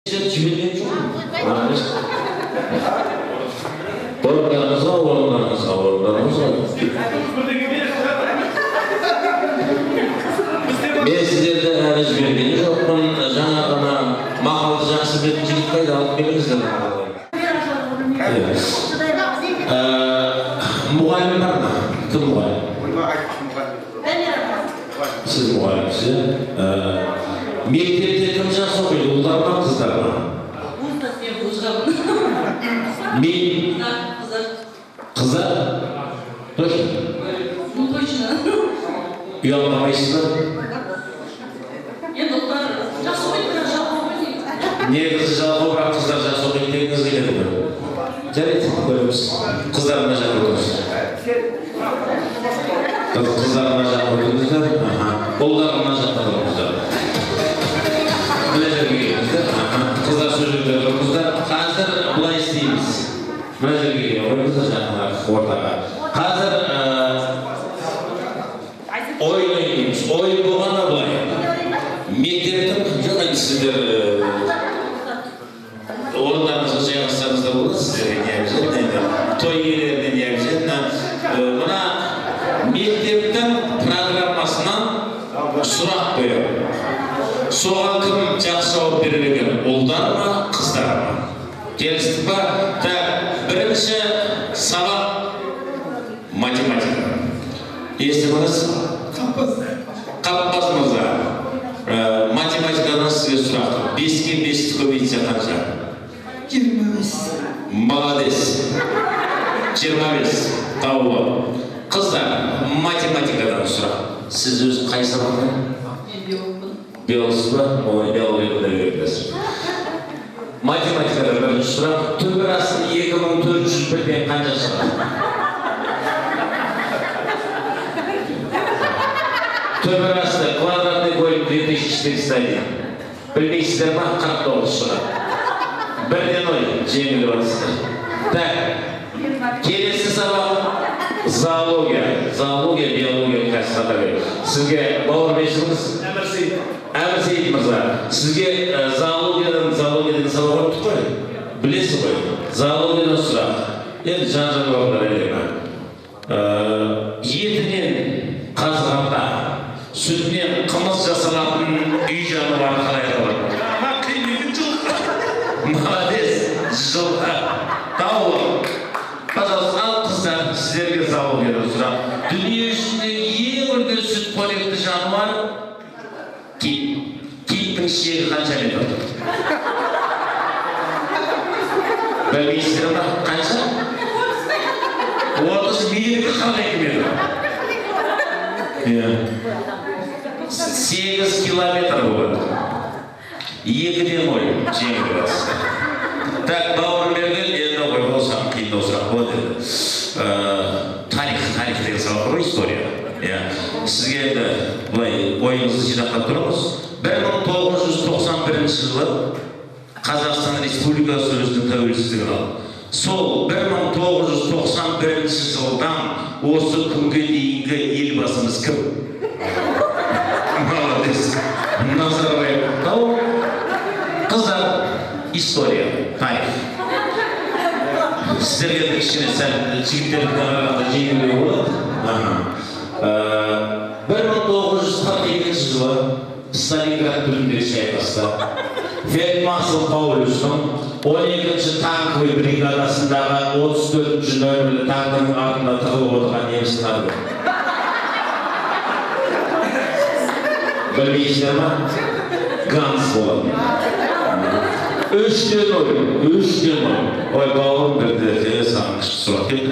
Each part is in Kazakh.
Jibirgen çok. Organınıza, organınıza. Ben sizlerden henüz bilginiz yokmun. Жаңа ғана мақалды жақсы білетін жігіт қайда алып келіңіздер. Мұғалім бар ма? Кім мұғалім? Сіз мұғалімсіз. Мектепте кім жақсы оқиды? Ұлдар ма, қыздар ма? Мен? Қыздар? Точно? Ну точно. Ұялмайсыз ба? Негізі жалпы бірақ қыздар жақсы оқиды дегіңіз келеді ме? Жарайды, көреміз. Қыздар мына жаққа отырыңыз. Қыздар мына жаққа отырыңыздар. Ұлдар мына жаққа отырыңыздар. Мына жерге келіңіздер. Қыздар сол жерде отырыңыздар. Қазір былай істейміз. Мына жерге келіңіздер жаңағы ортаға. Қазір ойын ойнаймыз. Ойын болғанда былай. Мектептің жаңағы сіздер орындарыңызға жайғастырыңыздар болады, сіздерге не обязательно, той иелеріне не обязательно. Мына мектептің программасынан сұрақ қояды. Соған кім жақсы жауап берер екен? Ұлдар ма, қыздар ма? Келістік па? Так, бірінші сабақ математика. Естіңіз? Қаппас мырза. Математикадан сізге сұрақ. 5-ке 5-ті көбейтсе қанша? 25. Молодец. 25. Тауы. Қыздар, математикадан сұрақ. Сіз өз қай сабақта? Биологсыз ба? Ой, биологияда бересіз. Математикада бірінші сұрақ. Түбірасы 2401-ден қанша шығады? Түбірасы квадратный корень 2401. Білмейсіздер ма? 49 шығады. Бірден ой, жеңіліп атсыздар. Так, келесі сабақ зоология. Зоология, биология кәсіпқа керек. Сізге бауыр бешіңіз? Әмір Сейіт мырза. Сізге зоологиядан сабақ өттік қой? Білесіз ғой? Зоологиядан сұрақ. Енді жан-жан орындар әлемі. Етінен қазғанда, сүтінен қымыз жасалатын үй жануары қалай аталады? Молодец, жылға. Тауы. Пожалуйста, ал қыздар, сіздерге зоологиядан сұрақ. Дүние ішіндегі ең үлкен сүт қоректі жануар кит. Киттің ішегі қанша метр? Білмейсіздер ма? Қанша? 32-42 метр. 8 километр болады. 2-ден ой, жеңіл басты. Так, бауыр берген, енді ой болсам, қиындау сұрақ болады. Тарих деген сабақ бар, история. Сізге енді бұлай ойыңызды жинақтап тұрыңыз. 1991 жылы Қазақстан Республикасы өзінің тәуелсіздігін алды. Сол 1991 жылдан осы күнге дейінгі елбасымыз кім? Молодец. Назарбаев. Тау? Қыздар, история, тарих. Сіздерге кішкене сәл жігіттердің қарағанда жеңілдеу болады. 1942 жылы Сталинград түбіндегі шайқаста фельдмаршал Паулюстың 12-ші танковый бригадасындағы 34-ші нөмірлі танкының артында тығылып отырған немістің аты. Білмейсіздер ма? Ганс болады. 3-ден ой. Ой, бауырым бірді саған күшті сұрақ келді.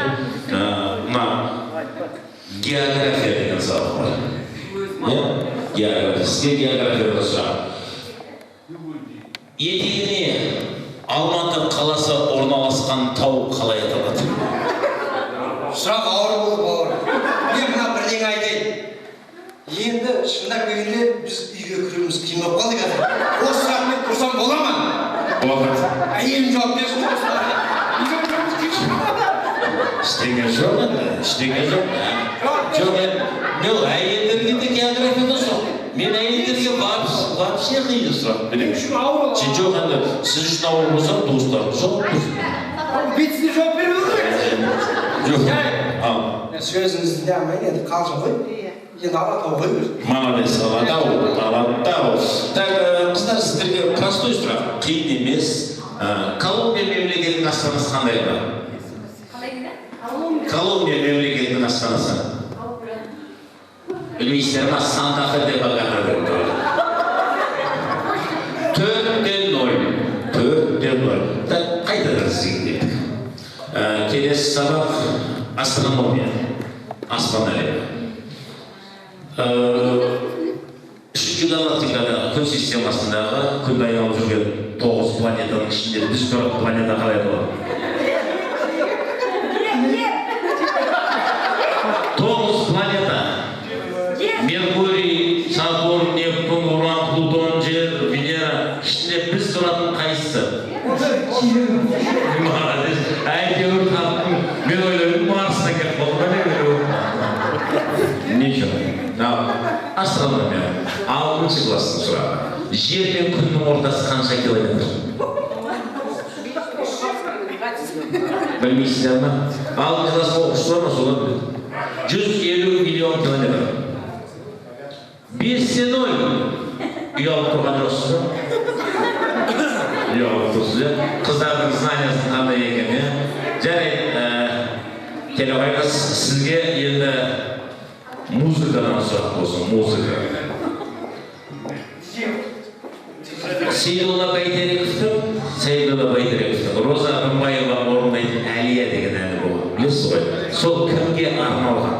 Мына география деген сабақ бар. Сізге географияда сұрақ. Етегіне Алматы қаласы орналасқан тау қалай аталады? Сұрақ ауыр болды, бауыр. Мен мына бірдеңе айтайын. Енді шындап келгенде біз үйге кіруіміз қиын болып қалды қазір. Осы сұрақпен тұрсам бола ма? Болады. Әйелім жауап берсін. Ештеңе жоқ енді, ештеңе жоқ. Жоқ, әйелдерге де географияда жоқ. Мен әйелдерге барып Daha bir şey kıydı sıra. Benim Şu avru. Sen çok hani siz üçün avru olsan dostlarım çok. Bitsin çok bir olur. Yok. Yani. Al. Sözünüzü dinlemeyin, yani kalça koy. Енді ала тау қой бір. Молодец, алатау. Так, қыздар сіздерге простой сұрақ, қиын емес. Колумбия мемлекетінің астанасы қандай ба? Колумбия мемлекетінің астанасы. Білмейсіздер ма? Санта-Фе деп алғандар. 4-0. Так, қайтадан сізге кеттік. Келесі сабақ астрономия. Аспан әлемі. Үшінші галактикада күн системасындағы күнді айналып жүрген 9 планетаның ішінде біз тұратын планета қалай болады? 9 планета. Меркурий, Сатурн, Нептун, Уран, Плутон, Жер, Венера. Ішінде біз тұратын қайсысы? Әйтеуір таптым. Мен ойлаймын Марсқа келіп қалды. Ничего. Астрономия. 6-шы класстың сұрағы. Жер мен күннің ортасы қанша километр? Білмейсіздер ма? 6-шы класс оқушылар ма солар біледі? 150 миллион километр. 5-0. Ұялып тұрған жоқсыз ба? Ұялып тұрсыз, иә? Қыздардың знаниясы қандай екен, иә? Жарайды, телеғайғыз сізге енді музыкадан сұрақ болсын, музыка. Сейдолла Бәйтерековтің Роза Рымбаева орындайтын Әлия деген әні болады. Білесіз ғой? Сол кімге арналған?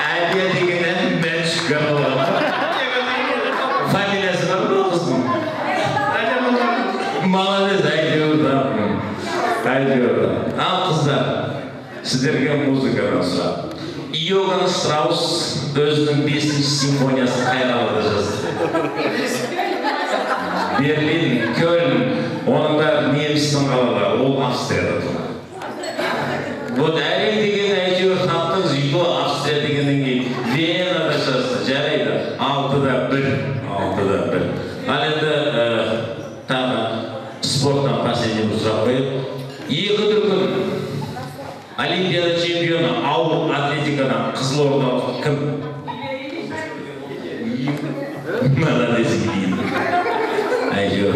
Әлия деген ән Мәншүкке арналған. Фамилиясы бар ма қыздың? Молодец, әйтеуір. Ал қыздар, сіздерге музыкадан сұрақ. Иоганн Штраус өзінің 5-ші симфониясын қай қалада жазды? Берлин, Кёльн, оның бәрі немістің қалалары, ол Австрияда тұр. Вот әлем деген әйтеуір таптыңыз, үйді Австрия дегеннен кейін Венада жазды, жарайды. 6-1. Ал енді тағы спорттан последний сұрақ қойып. Екі дүркін Олимпиада чемпионы ауыр атлетикадан Қызылордалық кім? Молодец дейін. Әйтеуір.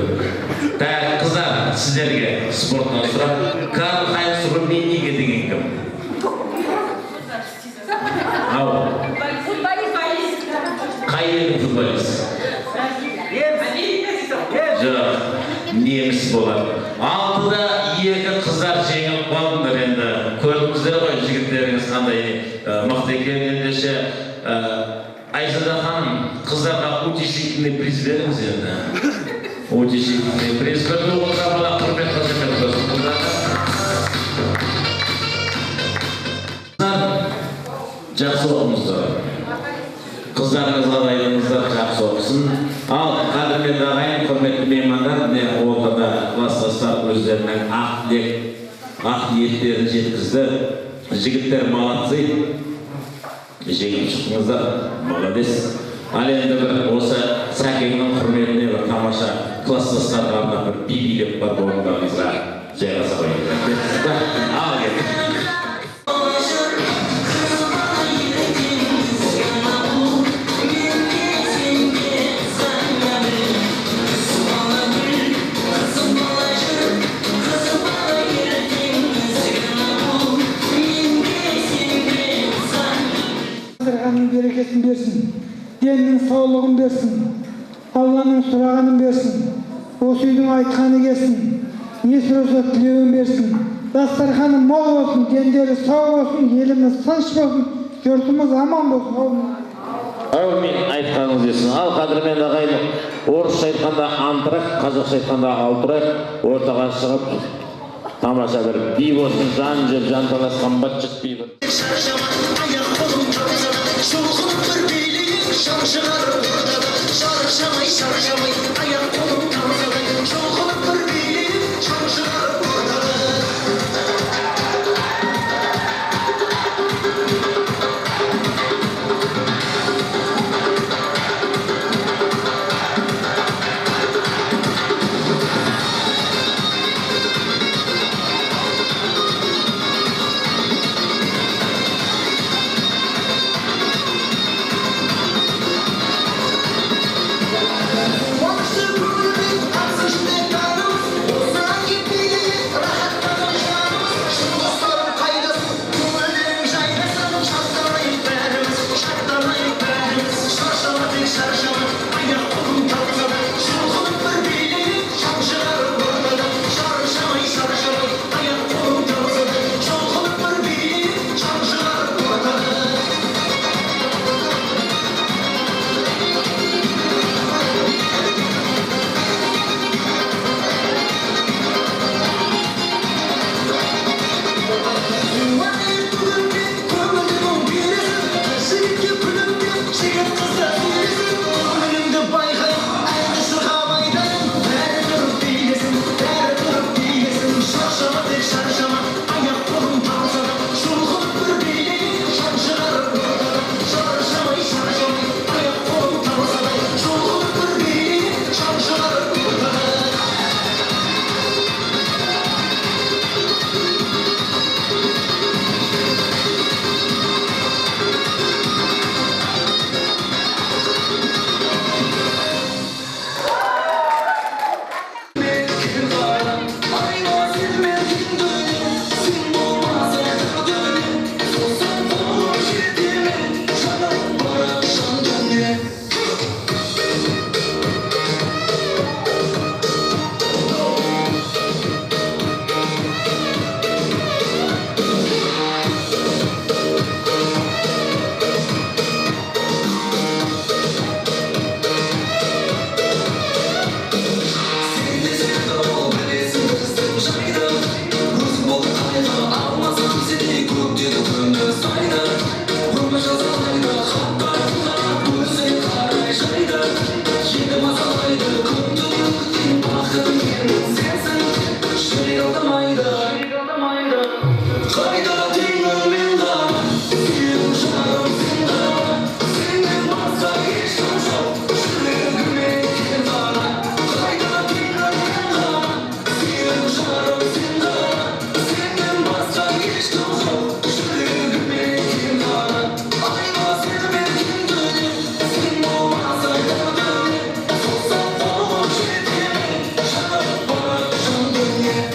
Так, қыздар, сіздерге спорттан сұрақ. Карл Хайнц Румменигге деген кім? Ау. Қай елдің футболист? Жоқ, неміс болады. 6-да 2 қыздар жеңіп қалдыңдар енді. Көрдіңіздер ғой, жігіттеріңіз қандай мықты екенін ендеше. Айзада ханым, қыздарға утешительный приз беріңіз енді. Утешительный приз. Бірді оларға бала құрмет қошемет қосын. Қыздар, жақсы оқыңыздар. Қыздарыңызға дайыныңыздар жақсы оқысын. Ал қадірменді ағайын, құрметті меймандар, міне ортада кластастар өздерінің ақ ниеттерін жеткізді. Жігіттер молодцы. Жеңіп шықтыңыздар, молодец. Ал енді бір осы Сәкеңнің құрметіне бір тамаша кластастарға арнап бір би билеп бар орындарыңызға жайғаса қойыңыздар. Ал кеттік. Берекесін берсін, деннің саулығын берсін, Алланың сұрағанын берсін, осы үйдің айтқаны келсін, не сұраса тілеуін берсін, дастарханы мол болсын, дендері сау болсын, еліміз тыныш болсын, жұртымыз аман болсын. Әумин айтқаныңыз десін. Ал қадірменді ағайын, орысша айтқанда антырақ, қазақша айтқанда алтырақ, ортаға шығып тамаша бір би болсын, жан жеп жанталасқан батшық би бір. Şoğulup bir bileyim, şarjılarım ortada. Şarjamay, ayak kolum tanrıda. Şoğulup bir bileyim, şarjılarım ortada. Kayda dinle men dana Senin canım sen dana Senden başka hiç yok Yüreğime kim dana Kayda dinle men dana Senin canım sen dana Senden başka hiç yok Yüreğime kim dana Ayva sevmek kim dönü Sen olmazsa dönü Soksam olmuş etmemi Şarap bana can dönü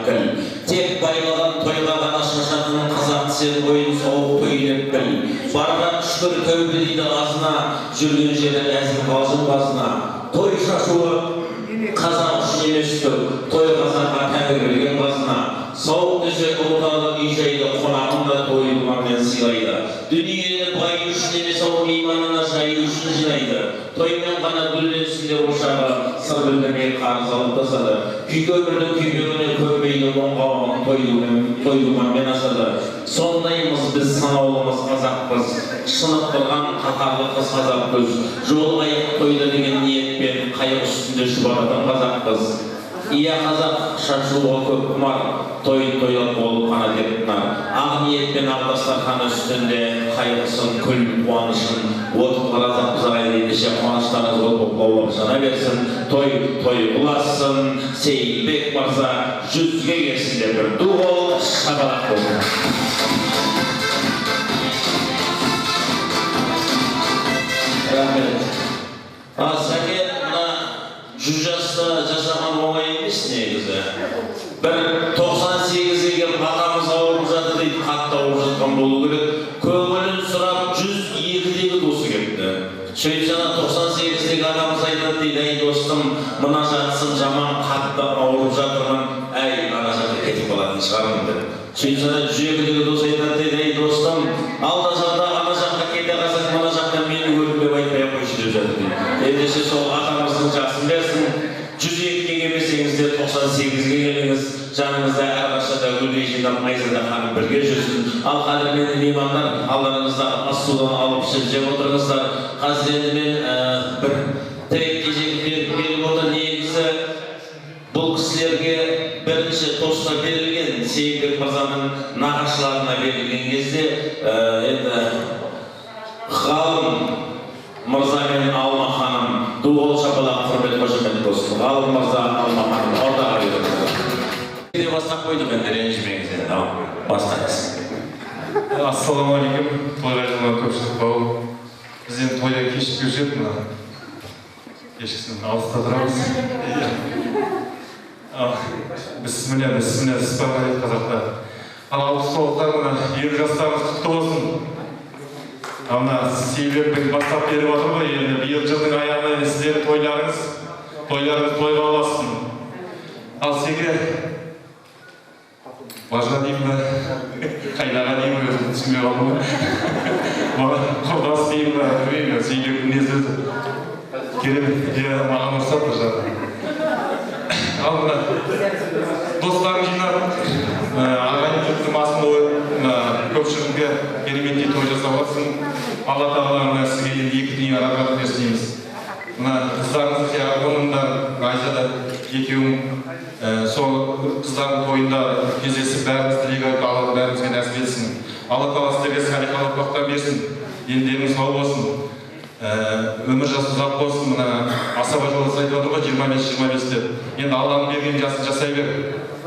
біл. Тек байлаған тойға ғана шашатын қазақ сен ойын соғып той деп біл. Барған шүкір тәубе дейді азына, жүрген жері әзір қалжың базына. Той шашуы қазақ үшін емес түк, той қазаққа тәңір берген қазына. Сауық дүзе ұлталы үй жайды, қонағын да той думанмен сыйлайды. Дүниені бай үшін емес ол иманына жайы үшін жинайды. Тоймен ғана гүлденсінде ошағы, сыр білдірмей қарыз алып тасады. Күйкі өмірдің күйбеңіне көнбейді оңғауын той думанмен асады. Сондаймыз біз санаулымыз қазақпыз, шынып тұрған қатарлы қыз қазақпыз. Жол аяқ тойды деген ниетпен қайық үстінде шұбаратын қазақпыз. Ия қазақ шашуға көп құмар, той-тойлап болып қана деп тұнар. Ақ ниетпен дастархан үстінде қайғысын, күл қуанышын, отып разақ ағайын ендеше қуаныштарыңыз болып лаулап жана берсін. Той ұласын, Сейілбек мырза 100-ге келсін деп бір ду болып шабалақ болды. Рахмет. Сәкен, мына 100 жаста жасаған оңай емес негізі. Бір 98-ге келіп атамыз ауырып жатыр дейді, қатты ауырып жатқан болу керек. Көңілін сұрап 102-дегі досы келіпті. Сөйтсана 98-дегі атамыз айтады дейді, әй достым, мына жатсын жаман қатты ауырып жатырмын, әй ана жаққа кетіп қалатын шығармын деп. Сөйтсана 102-дегі досы айтады дейді, әй достым, алда жақта ана жаққа кете қалсақ, мына жақта мені көріп деп айтпай қойшы деп жатыр дейді. Ендеше сол атамыздың жасын берсін. 102-ге келмесеңіздер 98-ге келіңіз. Жаныңызда әрқашанда гүлдей жинап айзада ханым бірге жүрсін. Ал қазір менің меймандар, алдарыңызда ас судан алып жеп отырыңыздар. Қазір енді мен бір тірек кезек беріп отыр. Негізі бұл кісілерге бірінші тосқа берілген, Сейілбек мырзаның нағашыларына берілген кезде енді ғалым мырза мен Алма ханым, дуғол шапалақ құрмет қошемет болсын. Ғалым мырза, Алма ханым, ордаға беріңіздер. Бастап қойдық енді ренжімеңіз енді, бастаңыз. Ассалаумағалейкум, тойға жиналған көпшілік бауыр. Біз енді тойда кешіп көрсек, мына кешкісін алыста тұрамыз. Бісміллә, сыспағай қазақта. Ал 69-тар мына 20 жастарымыз құтты болсын. Мына Сейілбек бастап беріп отыр ғой, енді биыл жылдың аяғына сіздердің тойларыңыз тойға ұласын. Ал сеге бажа деймін бі, қайнаға деймін бі, өзім түсінбей қалдым ғой. Құрдас деймін бі, білмеймін, Сейілбектің несі керемет, маған ұрсат жағы. Ал мына достарым жинап, ағайын жұрттың асында көпшілікке кереметтей той жасап отырсын. Алла тағала сізге енді 2 дүние арақат берсін дейміз. Мына қыздарыңыз сияқты онында Айзада екеуің сол қыздардың тойында кездесіп бәріміз тілек алып бәрімізге нәсіп етсін. Алла тағала сіздерге салиқалы ұрпақтар берсін. Дендеріңіз сау болсын. Өмір жасы ұзақ болсын. Мына асаба жолы айтып отыр ғой 25-25 деп. Енді Алланың берген жасын жасай бер.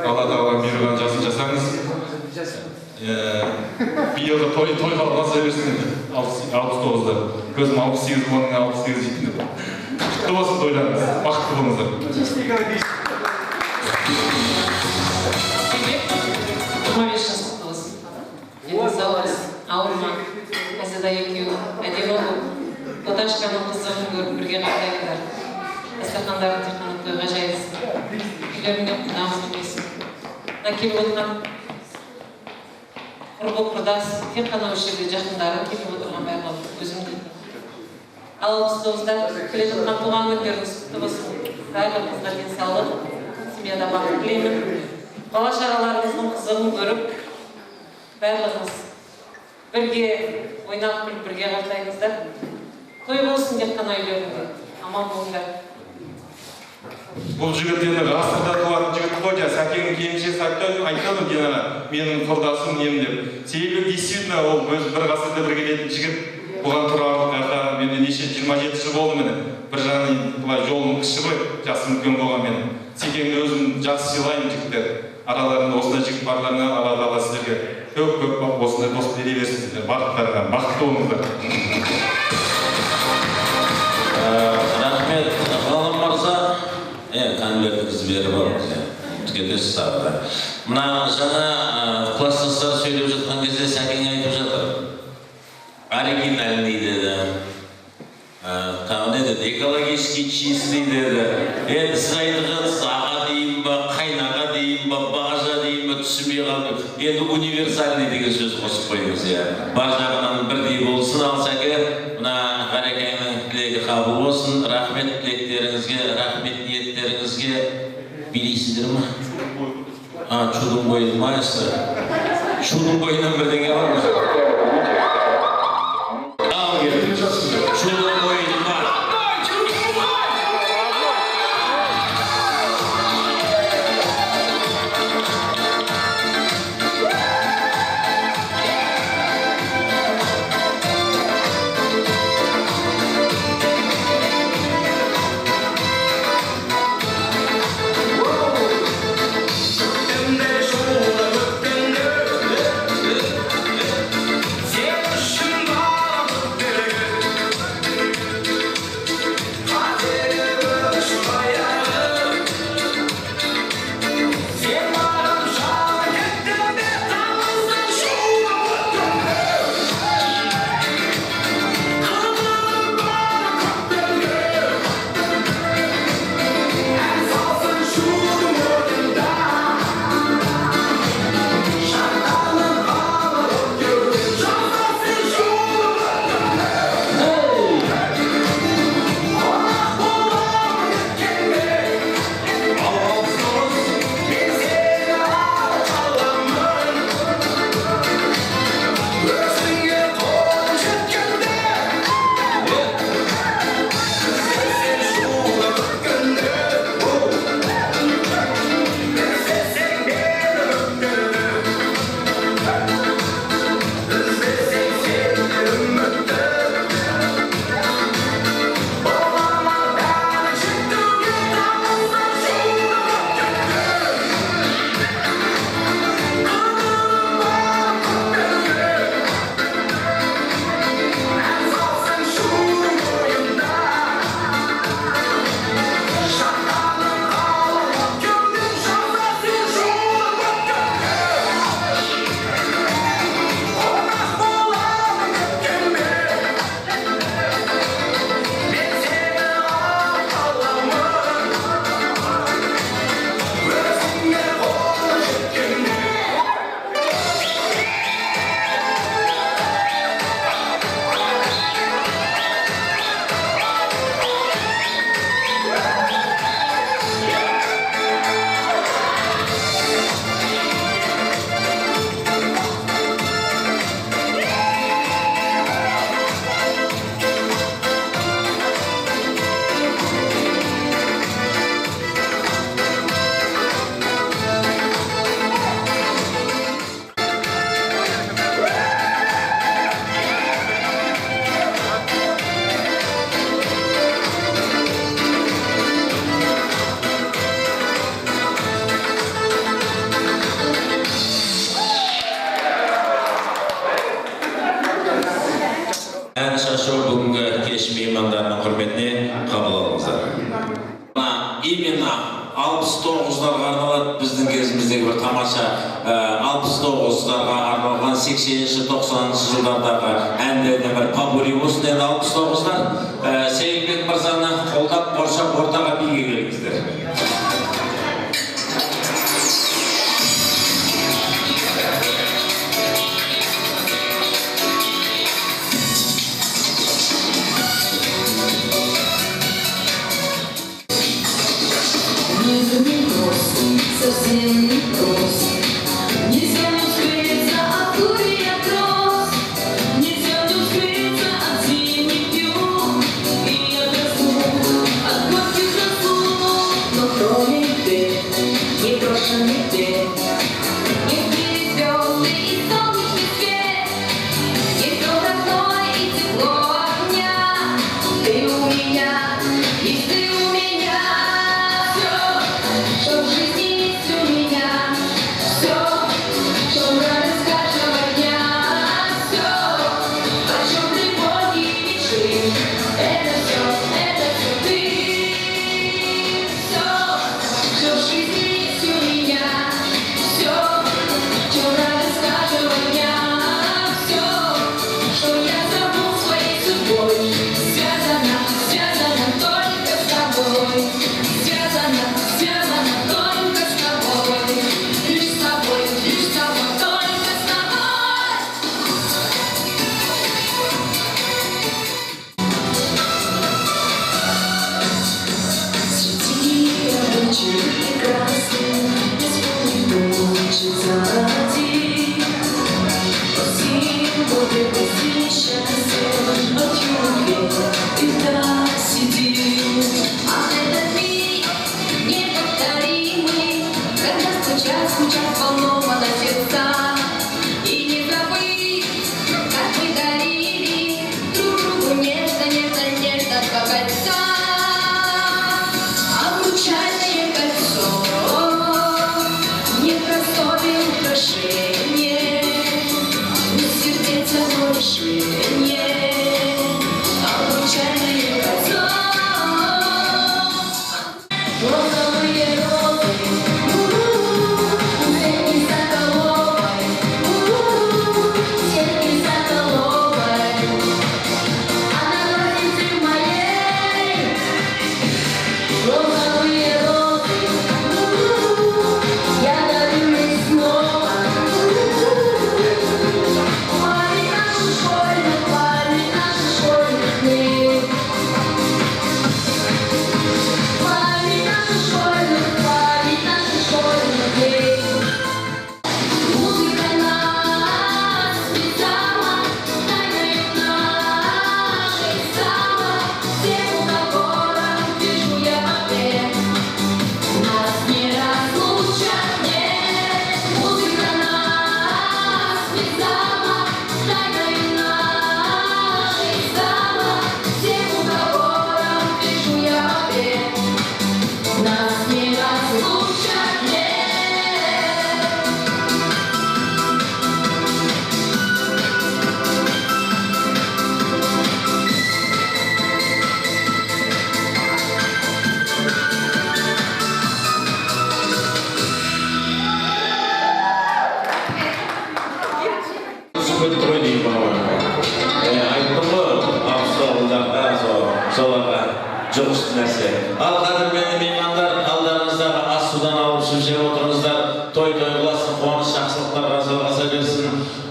Алла тағала берген жасын жасаңыз. Биылғы тойға ұласа берсін 69-да. Көзім 68 болғанның 68 жейтін деп. Құтты болсын тойларыңыз, бақытты болыңыздар. 25 жаста болсын. Денсаулық, ауырма, Айзада екеуі әдемі болып, Оташқаның қызығын көріп бірге қайтайындар. Дастархандарын тырқанып тойға жайылсын. Үйлеріңе құдамыз білмесін. Мына келіп отырған құрбы құрдас, тек қана осы жерде жақындары келіп отырған байқау өзім дейтін. Ал 69-да келе жатқан туған күндеріңіз құтты болсын. Барлығыңызға денсаулық, семьяда бақыт тілеймін. Бала шағаларыңыздың қызығын көріп, барлығыңыз бірге ойнап күліп бірге қартайыңыздар. Той болсын деп қана үйлеріңде. Аман болыңдар. Бұл жігіт енді ғасырда туатын жігіт қой, Сәкеннің келіншесі айтады Динара, менің құрдасым нем деп. Сейілбек действительно ол өз бір ғасырда бір келетін жігіт. Бұған тұрарлық менде неше 27 жыл болды мені. Бір жағынан жолым кіші ғой, жасым үлкен болған мен. Сәкенді өзім жақсы сыйлаймын жігіттер. Араларында осындай жігіт барларына Алла тағала сіздерге көп осындай дос бере берсін сіздер. Бақыттарына, бақытты болыңыздар. Рахмет, ғалым мырза. Конвертіңізді беріп алыңыз. Кетесіз тағы да. Мына жаңа класстастар сөйлеп жатқан кезде Сәкен айтып жатыр. Оригинальный деді. Тағы не деді? Экологически чистый деді. Енді сіз айтып жатырсыз, аға дейін ба, қайнаға дейін ба, бағажа дейін ба, түсінбей қалдым. Енді универсальный деген сөз қосып қойыңыз, иә. Бар жағынан бірдей болсын, ал Сәке, мына Ғарекеңнің тілегі қабыл болсын. Рахмет тілектеріңізге, рахмет ниеттеріңізге. Билейсіздер ма? Чудың бойын майысты. Чудың бойынан бірдеңе бар ма? Ал келді. Чудың бойын бар. Бүгінгі кеш меймандарының құрметіне қабыл алыңыздар. Именно 69-ларға арналады біздің кезіміздегі бір тамаша 69-ларға арналған 80-90 жылдардағы әндерден бір популяр болсын. Енді 69-лар Сейілбек мырзаны қолдап қоршап ортаға биге келіңіздер. Совсем не просто. Нельзя не скрыться от бури и гроз. Нельзя не скрыться от зимних дней и от рассуд, от горьких рассуд. Но кроме ты, не брошенный ты, не сбили звезды и солнечный свет, есть тот родной и тепло огня. Ты у меня, есть ты у меня. Что в жизни есть у меня, Al qadırmeni meymanlar, allarınızдағы ас судан алып жеп отырыңыздар. Той қыласын, қуаныш жақсылықтар разылғаса берсін.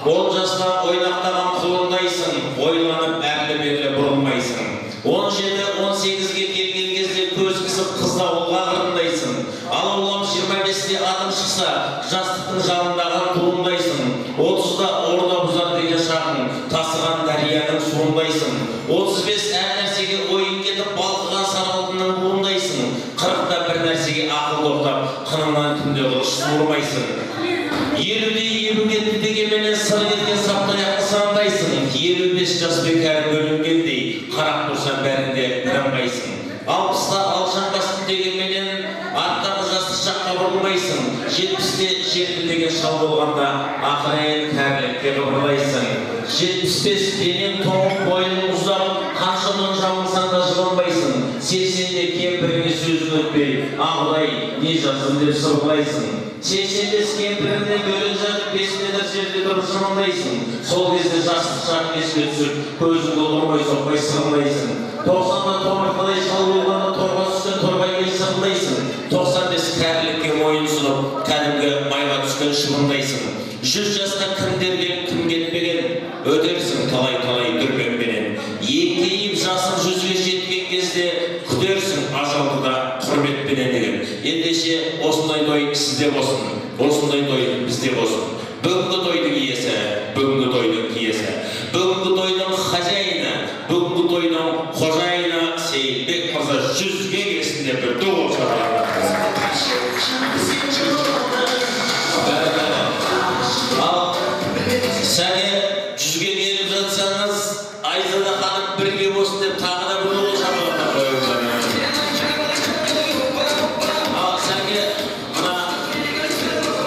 10 жастан ойнақтаған құлындайсың, ойланып әрлі-берлі бұрылмайсың. 17-18-ге келген кезде көз қысып қызда ұлға қырындайсың. Ал ұлым 25-те адым шықса, жастықтың жанындағы құлындайсың. 30-да орда бұзар деген шағың, тасыған дарияның суындайсың. 35 әр нәрсеге ойын кетіп балқыған саралтының буындайсың. 40-та бір нәрсеге ақыл тоқтап, қыныңнан күнде құрыш суырмайсың. 50-де елу кетті дегенменен сыр кеткен саптаяқты сандайсың. 55 жас бекар бөлінгендей, қарап тұрсаң бәрінде бірыңғайсың. 60-та алшаң бастым дегенменен арттағы жастық шаққа бұрылмайсың. 70-те жетті деген шал болғанда ақырайын кәрілікке бұрылайсың. 75 денен тоңып бойын ұзап, қаншадан жамылсаң да жылынбайсың. 80-де кемпіріңе сөзін өтпей, ағылай не жазым деп сұрғылайсың. 80-де кемпіріңе бөлін жатып, 5-метр жерде тұрып жымыңдайсың. Сол кезде жастық шақ еске түсіп, көзің доldырмай соқпай сығымдайсың. 90-да томыртқадай шал болғанда торға түскен торғайға сығымдайсың. 95 кәрілікке мойын сұнып, кәдімгі майға түскен шыбындайсың. 100 жасқа кімдер келіп кім кетпеген, өтерсің талай-талай дүрменбенен. Еңкейіп жасың 100-ге жеткен кезде күтерсің ажалды да құрметпенен деген. Ендеше осындай той сізде болсын, осындай той бізде болсын. Бүгінгі тойдың иесі, бүгінгі тойдың киесі, бүгінгі тойдың хозяйыны, бүгінгі тойдың қожайыны Сейілбек мырза 100-ге келсін деп бір дуыл шақырады. Сәне 100-ге келіп жатсаңыз, Айзада ханым бірге болсын деп тағы да бір дуыл шақырады. Ал сәне мына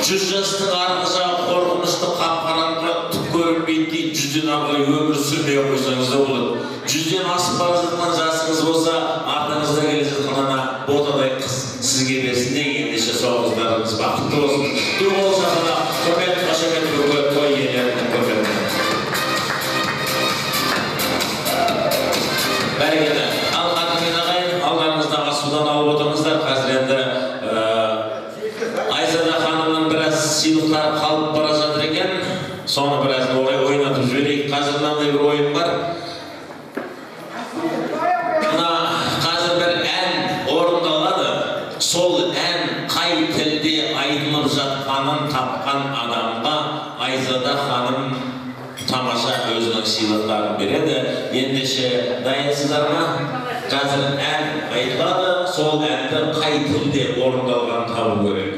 100 жастың арғы жағы қорқынышты қап-қараңғы түк көрінбейді, 100-ден ары өмір сүрмей қойсаңыз да болады. 100-ден асып бара жатқан жасыңыз болса, артыңызда келе жатқан ана ботадай қыз сізге берсін деген ендеше соғыздарыңыз бақытты болсын. Дуыл шақырады, құрмет, қошемет бүгінгі той иелерінің көрсетті. Бәрекелді. Ал қадірмен ағайын, алдарыңыздағы судан алып отырыңыздар. Қазір енді Айзада ханымның біраз сыйлықтары қалып бара жатыр екен. Соны біраз орай ойнатып жіберейік. Қазір мынандай бір ойын бар. Қазір бір ән орындалады. Сол ән қай тілде айтылып жатқанын тапқан адамға Айзада ханым тамаша өзінің сыйлықтарын береді. Ендеше дайынсыздар ма? Қазір ән айтылады. Сол әнді қай тілде орындалғанын табу керек.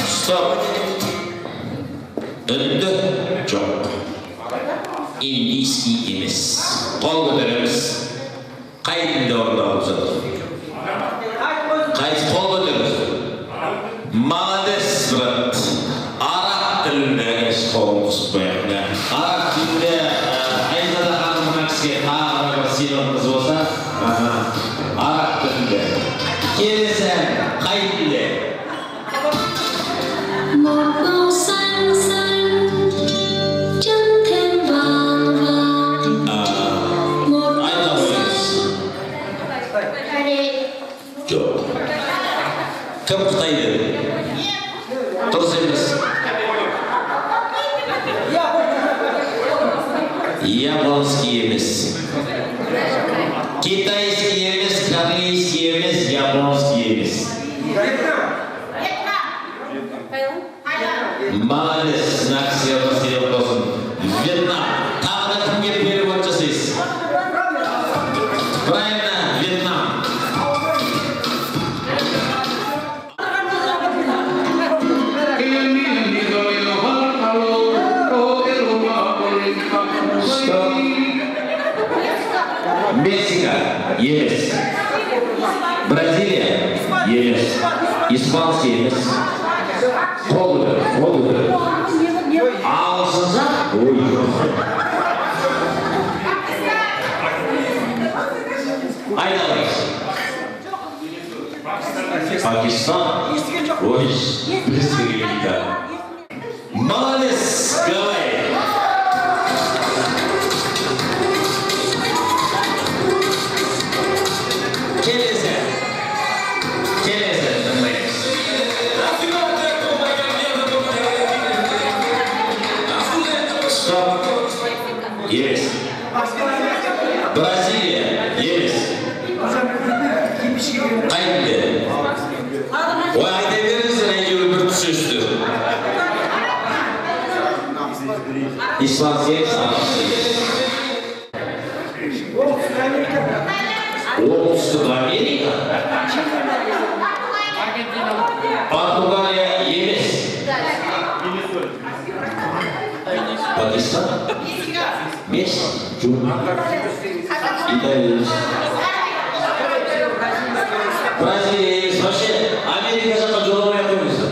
Стоп. Үнді жоқ. Индийский емес. Қол көтереміз. Қай тілде орындалып жатыр? Қайсы қол көтереміз? Молодец. Жоқ. Кім Қытай деді? Дұрыс емес. Японский емес. Китайский емес, корейский емес, японский емес. Молодец, знак сверху стерео болсын. Вьетнам. Тағы да кімге перевод жасайсыз? Правильно, Вьетнам. Мексика, емес. Бразилия, емес. Испанский емес. Қолды. Ағылшынша? Ой. Айналайыз. Пакистан. Ой, Республика. Молодец, Гавайи. Келесі, тыңдаймыз. Стоп. Емес. Бразилия. Емес. Қайтты. Ой, айта беріңіздер, әйтеуір бір түсесті. Испанский емес, Оңтүстік Америка. Португалия емес. Пакистан. Месси. Италия емес. Бразилия емес. Вообще Америка жаққа жоламай қойыңыздар.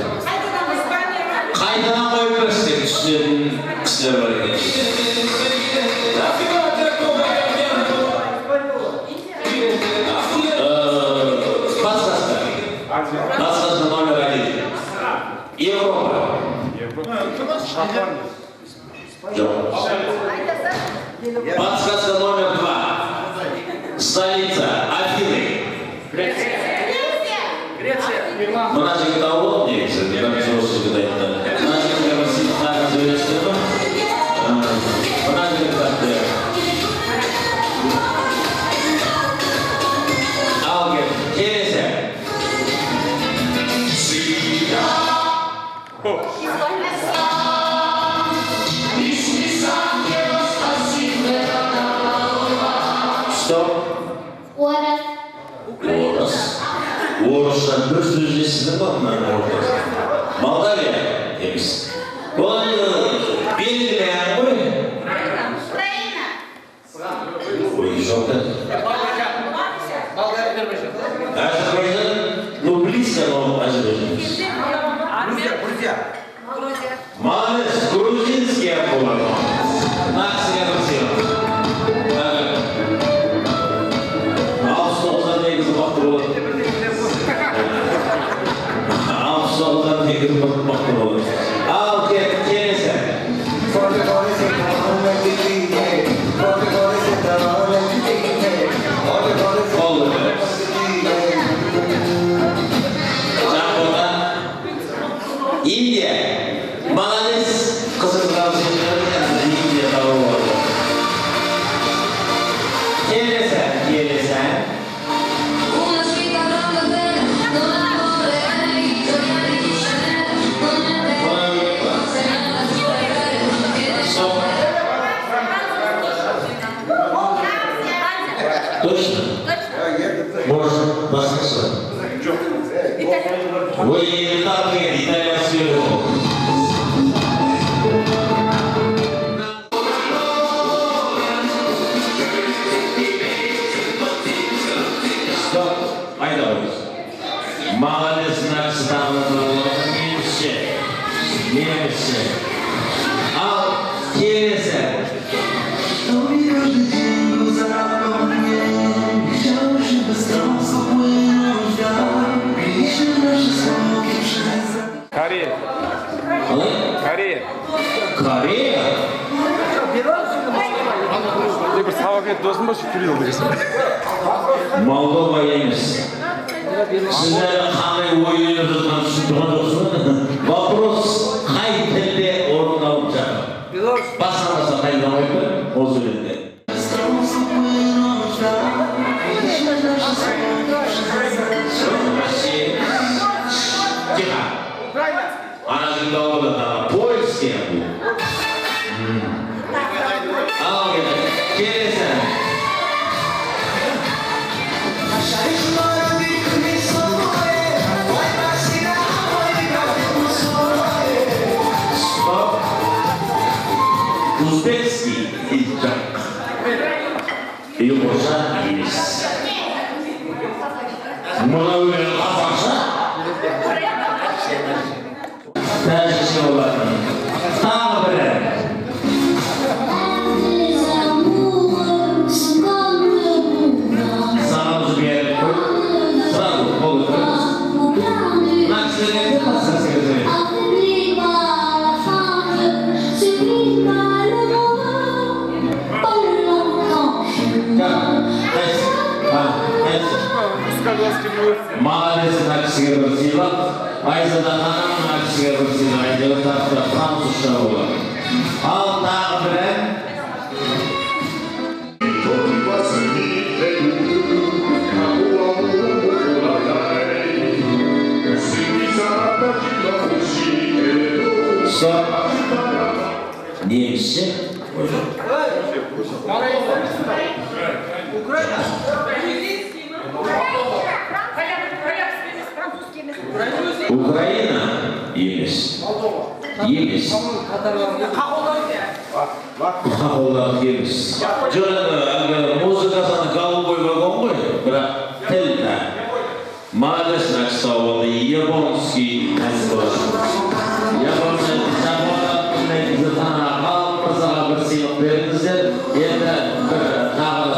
Қайтадан қойып берсіздер, түсінетін кісілер бар екен. Подсказка номер 1. Европа. Подсказка номер 2. Столица Афины. Мына жігіт ауыл негізі, мен жоғыз жігіт айтты. Мына жігіт сыйлықтарын сөйлесті ме? Мына жігіт айтты. Ал кет, келесі. Стоп. Орысша бір сөз естідің ба мынаның ортасы? Молдавия емес. Ол белгілі ән ғой? Ой, жоқ. Азербайджан, ну близко, но Азербайджан. Молодец, грузинский ән болады. Нақсыға бірсен. Алпыс-тоғыздан негізі бақты болады. Алпыс-тоғыздан негізі бақты болады. Ал келесі. Индия. Молодец. Қызықтан сендерді Индия тауы болады. Келесі. Точно? Может, послушай. Вы не так Италия сверху. Стоп. Айдауыз. Молодец, немесе. Ал келесі. Корея. Корея. Корея? Бір сабақ ет досым ба сөйтіп Moldova емес. Сіздер қандай ойынып жатқан түсіндірген жоқсыз. Вопрос қай тілде орындалып жатыр? Басқармаса қайдан ойды? Осы өлеңде. Тихо. Ана жерде ауылда польский бұл. Ал келесі. Узбекский язык. И уже есть. Мынау қазақша. Тәжікше олардың. Тағы бірі. Сағыз беріп қой. Сразу қолы тұрыңыз. Мына кісілерге басқасы көзірек. Молодец, мына кісіге бір сыйлап, Айзада ханым мына кісіге бір сыйлап, әйтеуір тақта французша болады. Ал тағы бір ән. Немісше? Украина емес. Емес. Қағолақ емес. Жоқ, музыкасаны голубой вагон ғой, бірақ тілді. Молодец, написал, японский әзір. Японский Зытана қалып мырзаға бір сыйлық беріңіздер. Енді бір тағы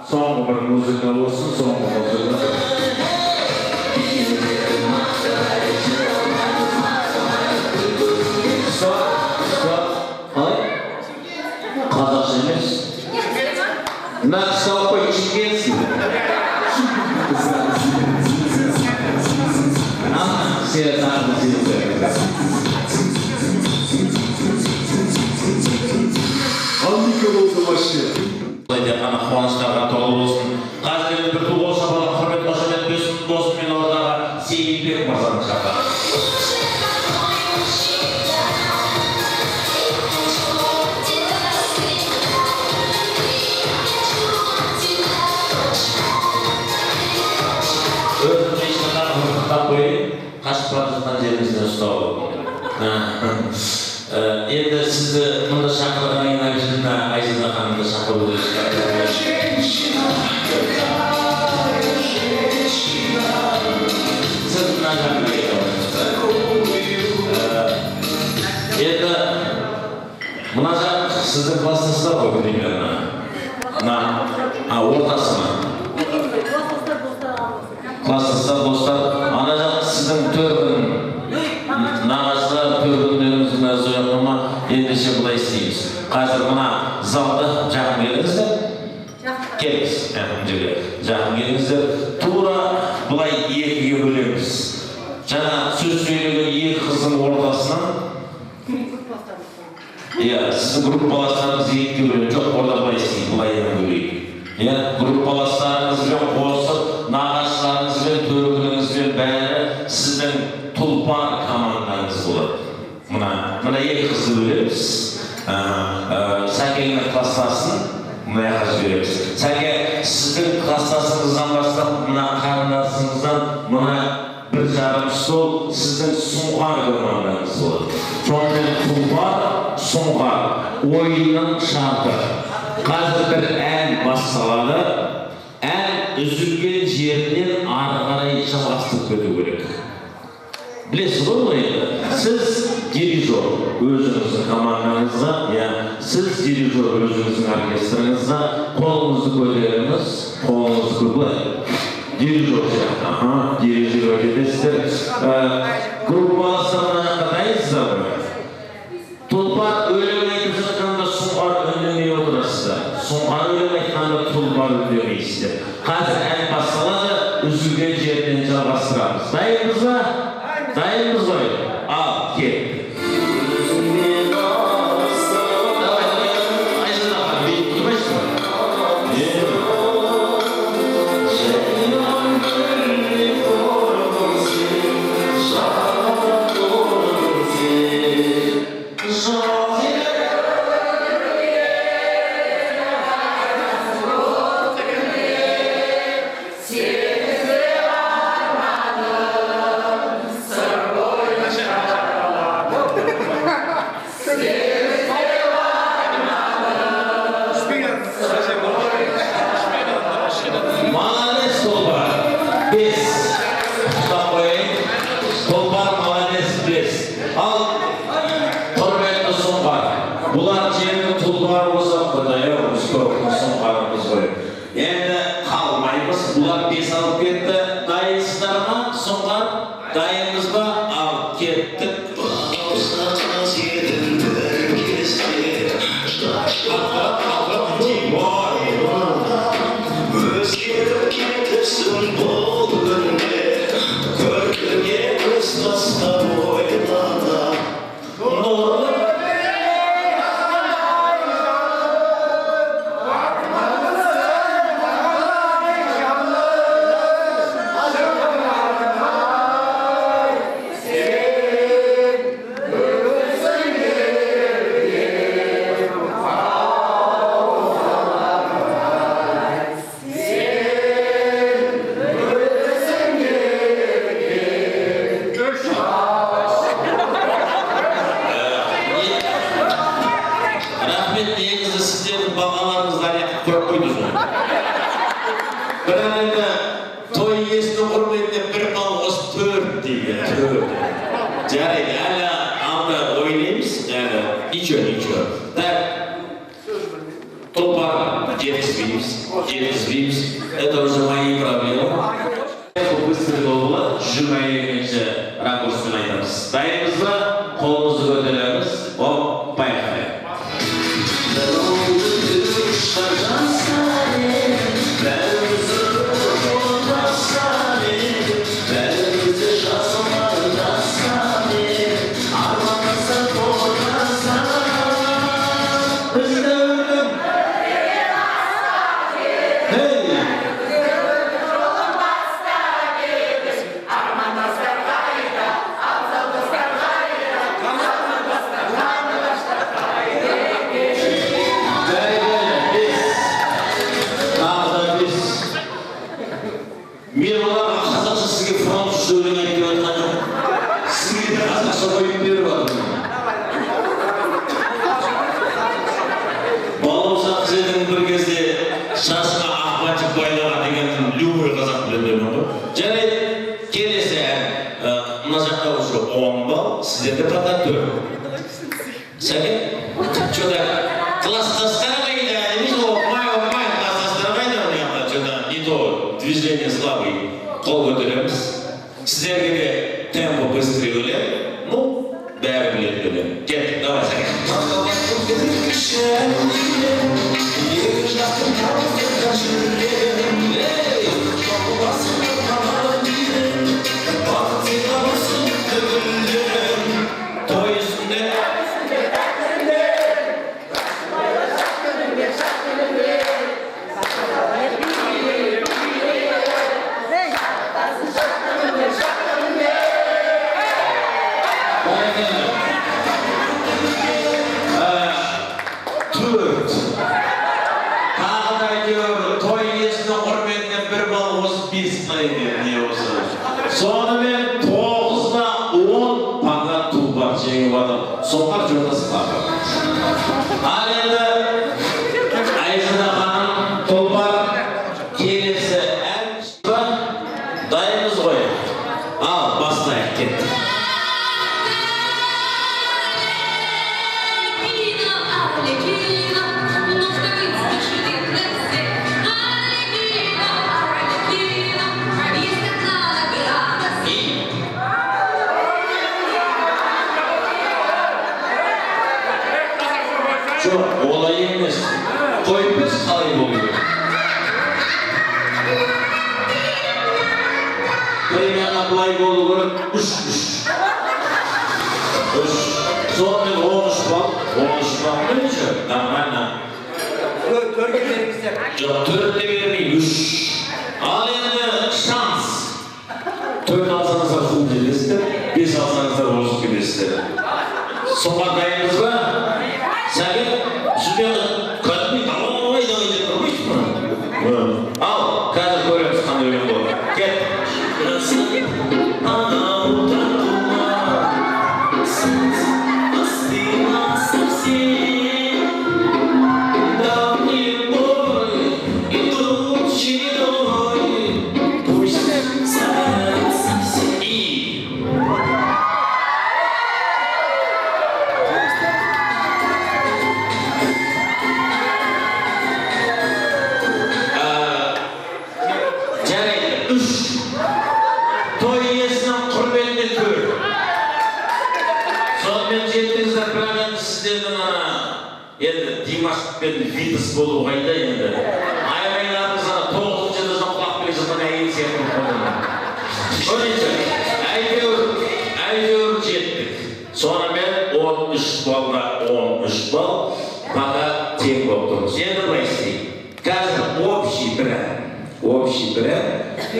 соңғы бір музыка болсын, соңғы музыка. Қалай? Қазақша емес. Написал қой чекенский. Сері тағы сыйлық. Олайда қана қуаныштарға толы болсын. Қазір бір туғыл шапалы құрмет қошемет бөсін досым мен ордаға Сейілбек мырзаны шақырады. Өзімді ешқандай құртықтан қойып, қашып бара жатқан жеріңізден ұстау. Енді сізді мұнда шақырғаннан кейін Айзада ханымды шақыруды сіз мына жаққа енді мына жақ сіздің кластастар ғой примерно. Ортасы ма? Кластастар, достар. Ана жақ сіздің төркін нағашылар төркіндеріңіздің әзі ояқыма ендеше бұлай істейміз. Қазір мына залды жақын келіңіздер. Келіңіз. Жақын келіңіздер. Тура бұлай екіге бөлеміз. Жаңа сөз сөйлеген екі қыздың ортасынан сіздің группаластарыңыз екіге бөлеміз. Жоқ, орда бұлай істейміз. Бұлай ең бөлейік. Группаластарыңызбен қосып, нағашыларыңызбен, төркініңізбен бәрі сіздің тұлпар командаңыз болады. Мына екі қызды бөлеміз. Сәкеңнің кластасын мына жаққа жібереміз. Сәке, сіздің кластасыңыздан бастап, мына қарындасыңыздан мына бір жарым стол сіздің сұңғар командаңыз болады. Сонымен тұлпар, сұңғар ойынның шарты. Қазір бір ән басталады. Ән үзілген жерінен ары қарай жалғастырып кету керек. Білесіз ғой енді? Сіз дирижер өзіңіздің командаңызда, сіз дирижер өзіңіздің оркестріңізда қолыңызды көтеріңіз, қолыңызды көтеріңіз. Дирижер сияқты, дирижер кетесіздер. Группаластарына қадайсыздар ғой? Тұлпар өлең айтып жатқанда сұңғар үнемей отырасыздар. Сұңғар өлең айтқанда тұлпар үнемейсіздер. үзілген жерден жалғастырамыз. Дайынбыз ба? Дайынбыз ғой. Ал, кет. Бұлар жердің тұлғары болса, құдай өз көптің сұңғарымыз ғой. Енді қалмаймыз, бұлар бес алып кетті. Дайынсыздар ма, сұңғар? Дайынбыз ба? Ал кеттік. Өзгеріп кетіпсің бұл күнде, көркіңе көз тастап ойлана. Жарайды, әлі анда ойнаймыз, ничего. Так, толпар жетіспейміз. Это уже мои проблемы. Быстрый болды, жүрмейгенше ракурспен айтамыз. Дайынбыз ба? Қолымызды көтереміз. Оп, байқайық. Мен оларға қазақша сізге французша өлең айтып жатқан жоқ. Сізге де қазақша қойып беріп жатырмын. Балауса қызының бір кезде шашына ақ бантик байлаған деген любой қазақ білемін ғой. Жарайды, келесі мына жақта уже 10 балл, сіздерде пока 4. Сәке, что-то класстастар қайда, емес опмай, класстастар қайда, что-то не то движение слабый. Қол көтереміз. Сіздерге де темпо быстрый өлең. Ну, бәрі білетін өлең. Кеттік, давай сәке. Той үстінде сонымен 9-да 10 паңға тұлпар жеңіп атыр. Соңғар жолдасы қапыр. Ал енді Айзада ханым тұлпар келесі ән дайынбыз ғой. Ал бастайық, кеттік. Жоқ, олай емес. Қойып біз қалай болу керек. Pремияға былай болу керек, үш. Сонымен 13 балл неше? Нормально. Төрге беріңіздер. Жоқ, 4-те бермей, 3. Ал енді шанс. 4 алсаңыздар қуып келесіздер, 5 алсаңыздар озып келесіздер. Соңға дайынбыз ба? Сәкен, сізбен кәдімгі давай деп тұрмайсыз ба? Ал, қазір көреміз қандай өлең болады. Кет. Витас болу қайда енді. Айғайларымыз ана 9-шы жылдан құлақ келе жатқан әйел сияқты қойдың. Әйтеуір жеттік. Сонымен 13 балға 13 балл баға тең болып тұрмыз. Енді былай істейік. Қазір общий бірі,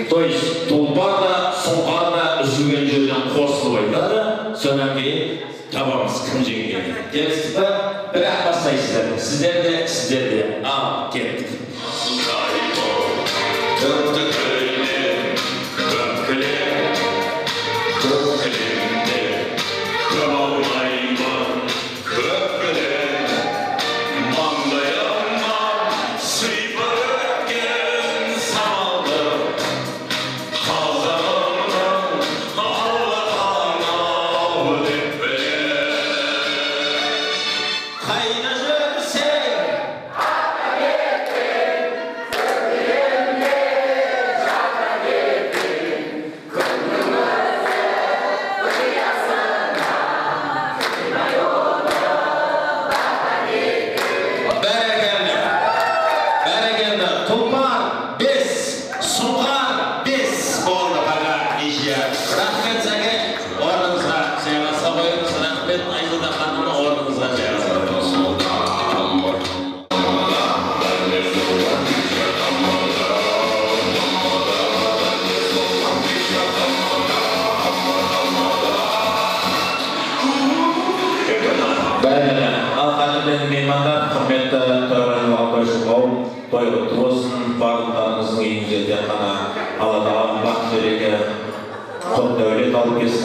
то есть тұлпар да, сұңқар да үзілген жерден қосылып айтады, содан кейін табамыз кім жеңген. Келістік па? Бірақ бастайсыздар. Сіздер де. Ал, кеттік.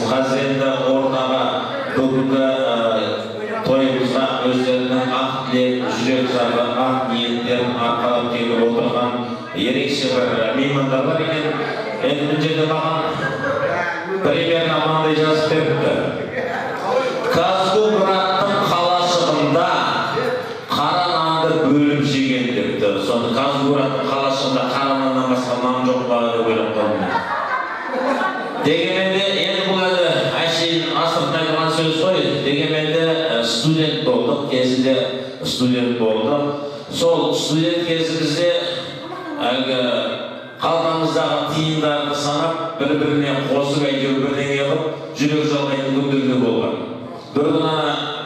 Қазір енді ортаға бүгінгі тойымызға өздерінің ақ тілек, жүрек жағы, ақ ниеттерін арқалап келіп отырған ерекше бір меймандар бар екен. Енді бұл жерде маған примерно мынандай жазып беріпті. Казгубраттың қалашығында қара нанды бөліп жеген депті. Соны Казгубраттың қалашығында қара наннан басқа нан жоқ па деп ойлап қалдым. Дегенмен де енді бұл әшейін асыртын айтылған сөз қой. Дегенмен де студент болдық, кезінде студент болдық. Сол студент кезімізде қалтамыздағы тиындарды санап, бір-біріне қосып әйтеуір бірдеңе қылып, жүрек жалғайтын күндер болған. Бір күні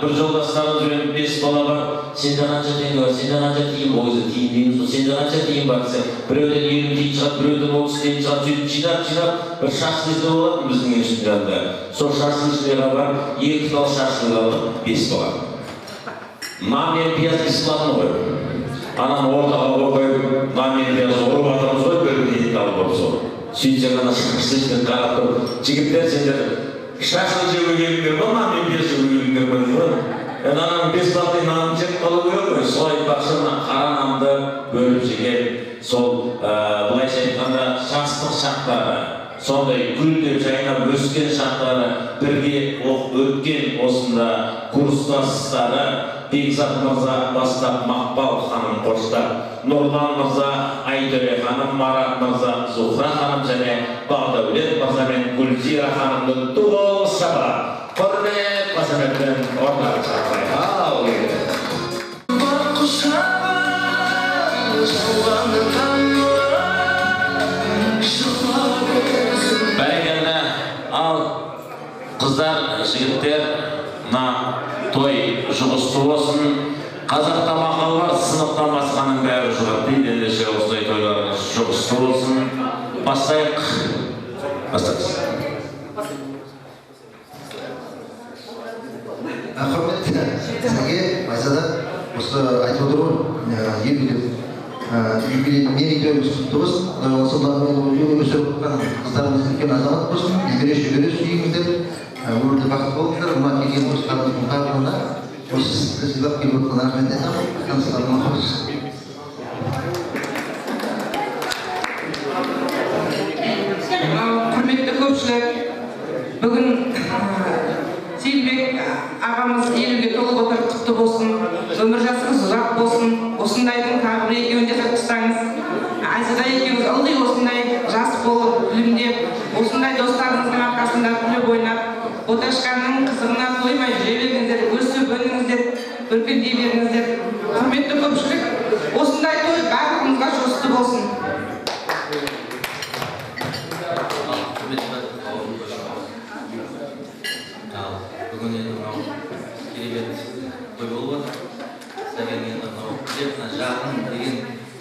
бір жолдастарымыз үйреніп 5 бала бар. Сенде қанша тиын бар, сенде қанша тиын бар, өзі тиын дейміз, сенде қанша тиын бар десе, біреуден 20 тиын шығады, біреуден 30 тиын шығады, сөйтіп жинап, бір шашлықты болатын біздің институт жанында. Сол шашлычныйға бар, 2 тал шашлык алдық, 5 бала. Нан мен пияз бесплатно ғой. Ананы ортаға қойып, нан мен пияз ұрып атырмыз ғой, бір ет алып болып сол. Сөйтсек ана шашлычтың қарап тұрып, жігіттер сендер шашлык жеуге келіңдер ма, нан мен пияз жеуге келіңдер ма дейді ғой. Ананың бесплатный нанын жеп қалу керек қой. Солай бақшына қара нанды бөліп жеген, сол былайша айтқанда жастық шақтары, сондай гүлдеп жайнап өскен шақтары, бірге өткен осында курстастары, Бекзат мырза бастап Мақпал ханым қоштап, Нұрлан мырза, Айтөре ханым, Марат мырза, Зухра ханым және Бағдаулет мырза мен Гүлзира ханымды толық шаба. Құрмет қасаметпен орнары шақырайық. Ал еді. Бәрекелді. қыздар, жігіттер, мына той жұғысты болсын. Қазақта мақал бар, сыныптан басқаның бәрі жұғады дейді. Ендеше осындай тойларыңыз жұғысты болсын. Бастайық. Бастайық. Құрметті сізге Айзада осы айтып отыр ғой, мерейтойымыз құтты болсын. Осылармен өсіріп отқан қыздарымыз үлкен азамат болсын. Жүгіре сүйіңіздер, өмірде бақыт болыңыздар. Мына келген достарымыздың тағылығына осы сізді сыйлап келіп отқан рахмет айтамын. Қансыларына қош. Құрметті көпшілік, бүгін Сейілбек ағамыз 50-ге толып отыр, құтты болсын, өмір жасыңыз ұзақ болсын, осындайдың тағы бір екеуін жасап тастаңыз. Айзада екеуіңіз ылғи осындай жас болып, білімдеп, осындай достарыңыздың арқасында күліп ойнап, Боташқанның қызығына тоймай жүре беріңіздер, өсіп өніңіздер, өркендей беріңіздер. Құрметті көпшілік, осындай той барлығымызға жұғысты болсын. Бүгін енді мынау керемет той болып отыр. Сәкен енді мынау мына жақын деген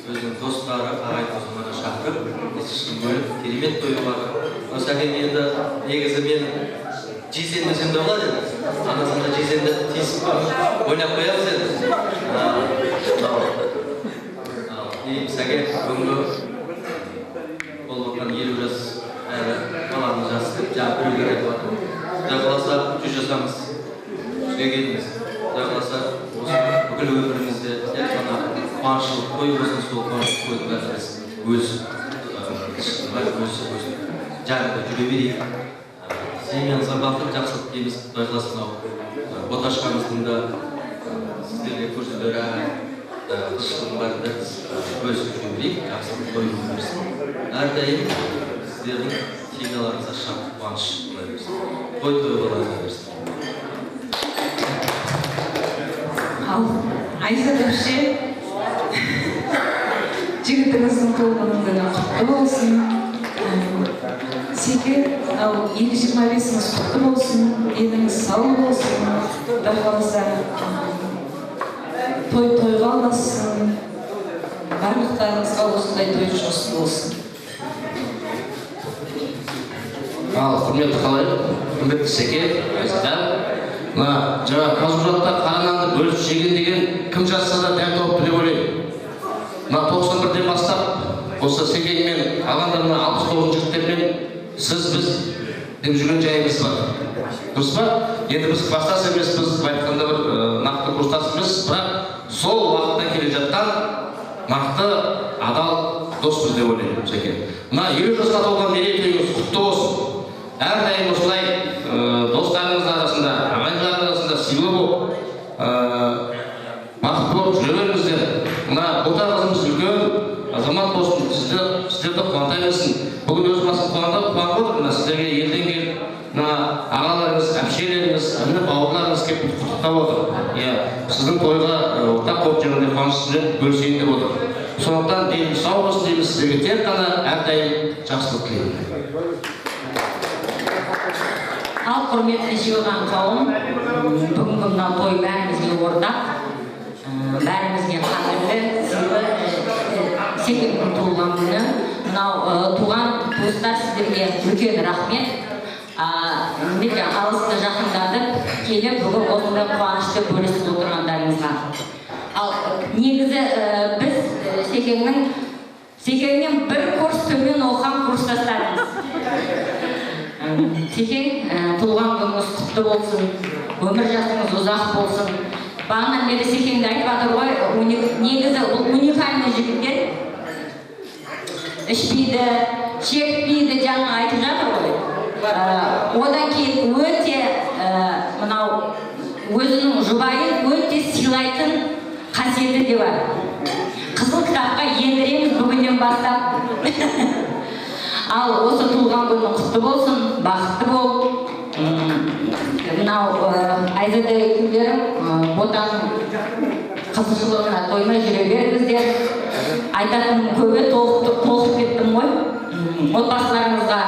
өзінің достары, ағайын туысқандары шақырып, ешкім бөліп керемет той болады. Сәкен енді негізі мен жесем десем де болады еді. Анасында жесемді тиісіп ойнап қоямыз еді. Сәкен бүгінгі болып отқан 50 жас әрі баланың жасы жаңа біреулер айтып отыр. Құдай қаласа 100 жасамыз, 100-ге келдіңіз. Құдай қаласа бүкіл өмірімізде тек қана қуанышылық той болсын, сол қуанышылық тойдың бәріміз өсіп жарында жүре берейік. Семьямызға бақыт, жақсылық дейміз. Құдай қаласа мынау Боташқанымыздың да сіздерге көрсетер қыз-қыздың бәрінде өсіп жүре берейік, жақсылық той бола берсін. Әрдайым сіздердің семьяларыңызға шаттық, қуаныш бола берсін. Той бола берсін. Ал Айзада әпше, жігітіңіздің туылған күні құтты болсын. Секер, 225-іңіз құтты болсын, деніңіз сау болсын. Құдай қаласа тойға ұласын, барлықтарыңызға осындай той жұғысты болсын. Ал құрметті қалай, құрметті Секер, Айзада, мына жаңа қазужатта қара нанды бөліп жеген деген кім жазса да дәл тауып деп ойлаймын. Мына 91-ден бастап осы Секенмен қалғандарына 69 жігіттермен сіз біз деп жүрген жайымыз бар. Дұрыс па? Енді біз кластас емеспіз, айтқанда бір нақты курстас емес, бірақ сол уақытта келе жатқан нақты адал доспыз деп ойлаймын, Секен. Мына 50 жасқа толған мерейтойыңыз құтты болсын. Әрдайым осылай достарыңыз арасында, ағайындар арасында сыйлы болып, бақытты болып жүре беріңіздер. Мына Бота қызымыз үлкен азамат болсын, сіздерді қуантай берсін. Бүгін өз басын қуанып отыр, сіздерге елден келіп, ағаларыңыз, әпшелеріңіз, бауырларыңыз келіп құттықтап отыр. Сіздің тойға ортақ болып жүргенде қуанышпен бөлісейін деп отыр. Сондықтан деніңіз сау болсын дейміз, сіздерге тек қана әрдайым жақсылық тілеймін. Ал құрметті жиылған қауым, бүгінгі мынау той бәрімізге ортақ, бәрімізге қадірлі, сыйлы Секеннің туылған күні. Мынау туған туыстар сіздерге үлкен рахмет. Алысты жақындатып келіп, бүгін осындай қуанышты бөлісіп отырғандарыңызға. Ал негізі біз Секеннен бір курс төмен оқыған курстастарымыз. Секен, туылған күніңіз құтты болсын, өмір жасыңыз ұзақ болсын. Бағанан бері Секенді айтып жатыр ғой, негізі уникальный жігіттер. Ішпейді, шекпейді, жаңа айтып жатыр ғой. Одан кейін өте мынау өзінің жұбайын өте сыйлайтын қасиеті де бар. Қызыл кітапқа ендіреміз бүгіннен бастап. Ал осы туылған күнің құтты болсын, бақытты бол. Мынау Айзада екеулерің Ботаның қызығушылығына тоймай жүре беріңіздер. Айтатыным көбі толқып кеттім ғой. Отбасыларыңызға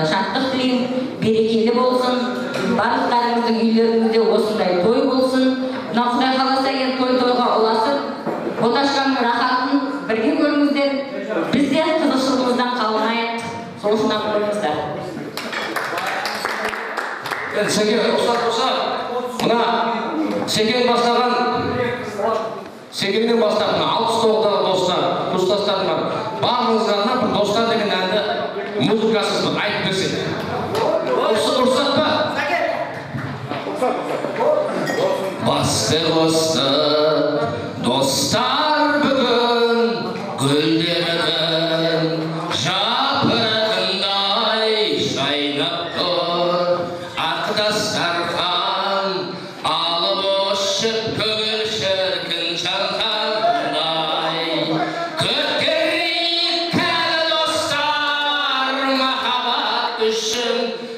шаттық тілеймін, берекелі болсын. барлықтарыңыздың үйлеріңізде осындай той болсын. Мына Құдай қаласа енді тойға ұласып, Боташқанның рахатын бірге көріңіздер. Біз де қызықшылығымыздан қалмайық. Сол үшін қойыңыздар. Секен, рұқсат болса, мына Секеннен бастап, 69-дағы достастарым бар. Барлығыңызға бір достар деген әнді музыкасыз бір айтып берсек. Рұқсат па? Басты қосты достар бүгін гүлдердің жапырағындай жайнап тұр. Ақ дастархан алып ұшып көңіл шіркін жанғандай. Күткенрейік кәлі достар махаббат үшін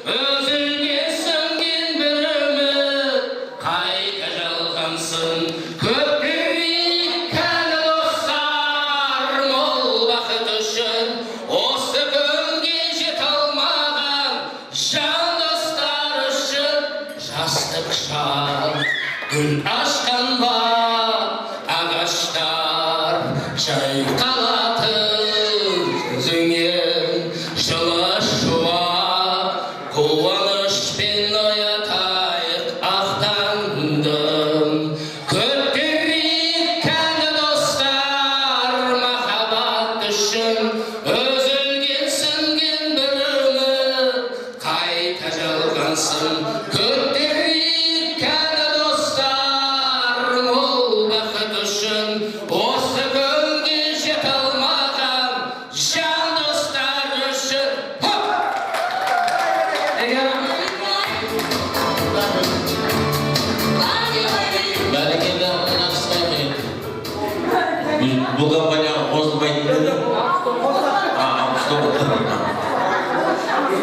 үзілген сөнген бір үміт қайта жалғансын. Күткенрейік кәлі достар мол бақыт үшін осы күнге жете алмаған жан достар үшін жастық шақ гүл ашқан ба ағаштар жайқалатын жүзіңнен жылы шуақ қуанышпен оятайық ақтандым. Күткенрейік кәлі достар махаббат үшін үзілген сөнген бір үміт қайта жалғансын. Күткенрейік кәлі достар мол бақыт үшін осы күнге жете алмаған жан достар үшін. Бәрекелді, қанақсыздай. Бұл компания қосылмайтын деді.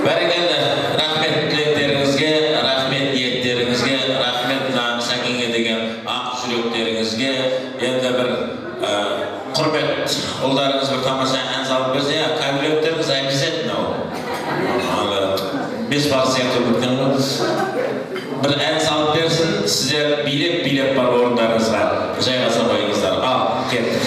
Бәрекелді, рахмет тілектеріңізге, рахмет ниеттеріңізге, рахмет Сәкенге деген ақ жүректеріңізге. Енді бір құрмет, ұлдарыңыз бір тамаша ән салып берсе, кабинеттеріңіз әмесетін ау. 5 бақ сияқты өткен ғой. Bir ән салып берсін, сіздер билеп бар орындарыңызға жайғаса қойыңыздар. Ал, кеттік.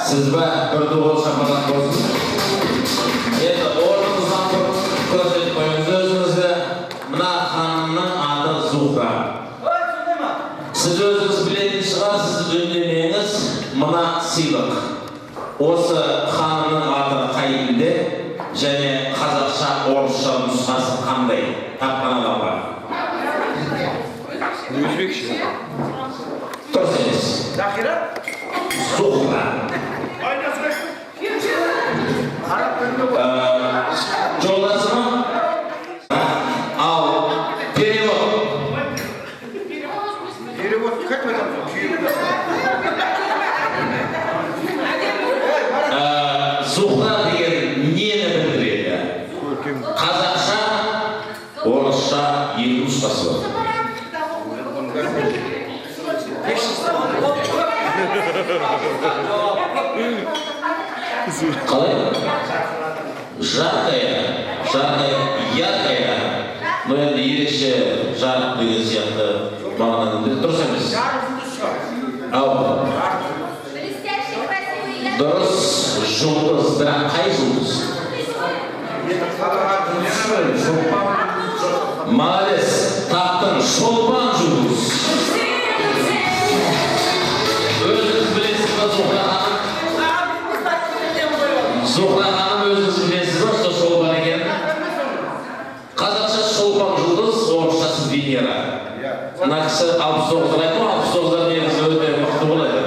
Siz be bir doğru şapadan olsun. Endi o'rningizdan turib ko'rsatib qo'yingiz o'zingizga. Mana xonimning ati Zuhra. Siz o'zingiz biladigan chiqarsiz, o'ylamangiz, mana siyliq. O'sha xonimning atini qayerda? Және қазақша, орысша нұсқасы қандай? Тапқан адам бар. Өзбекше. Дұрыс емес. Захира? Zuhra. Жолдасы ма? Ал перевод. Перевод как в этом? Zuhra деген нені білдіреді? Қазақша, орысша екі нұсқасы бар. Қалай? Жарқая, яркая, но енді ерекше жарық деген сияқты мағынаны дұрыс емес. Ал дұрыс жұлдыз, бірақ қай жұлдыз? Молодец, таптың шолпан жұлдыз. Өзіңіз білесіз ба Zuhra ханым? Zuhra ханым өзіңіз білесіз ба, что шолпан екен? Қазақша шолпан жұлдыз, орысшасы Венера. Мына кісі 69 айтты ма, 69 негізі өте мықты болады.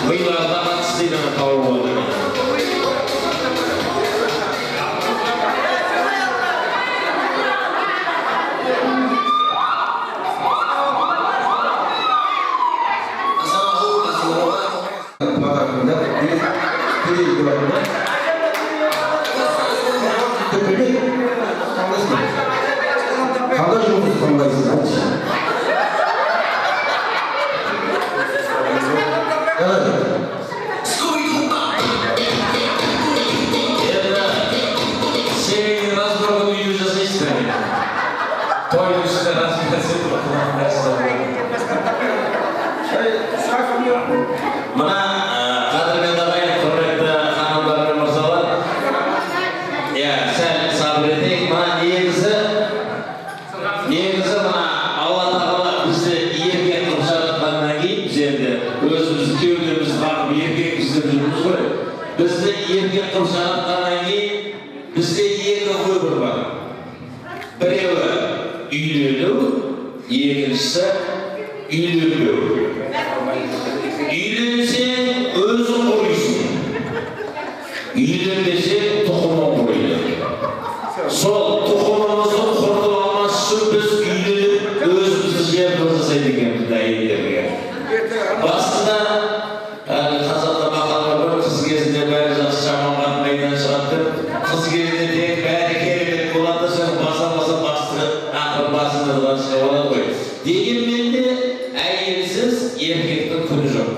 Миларда қатыстыйдан тауып болды. Қандай жұмыс таңдайсыз, айтшы? Семейный разбор үйі жасайсыздар ме? Тойдың ішінде разбор Мына қадірмен ағайын, құрметті ханымдар мен мырзалар, сәл сабыр етейік. Мына негізі мына Алла тағала бізді еркек қылып жаратқаннан кейін, біз енді өзімізді кеудемізді бағып еркекпіз деп жүрміз ғой. Бізді еркек қылып жаратқаннан кейін бізде екі выбор бар. Біреуі үйлену, екіншісі үйленбеу. Үйленсең өзің құрыйсың, үйленбесең тұқымың құрайды. Сол тұқымымызды құртып алмас үшін біз үйленіп өзімізді жерді жасайды екенбіз әйелдерге. Басында қазақта мақал бар, қыз кезінде бәрі жақсы жаман қатын қайдан шығады деп, қыз кезінде тек бәрі керемет болады, соны баса-баса бастығы ақыр басында шығып алады ғой. Дегенмен де әйелсіз еркектің күні жоқ.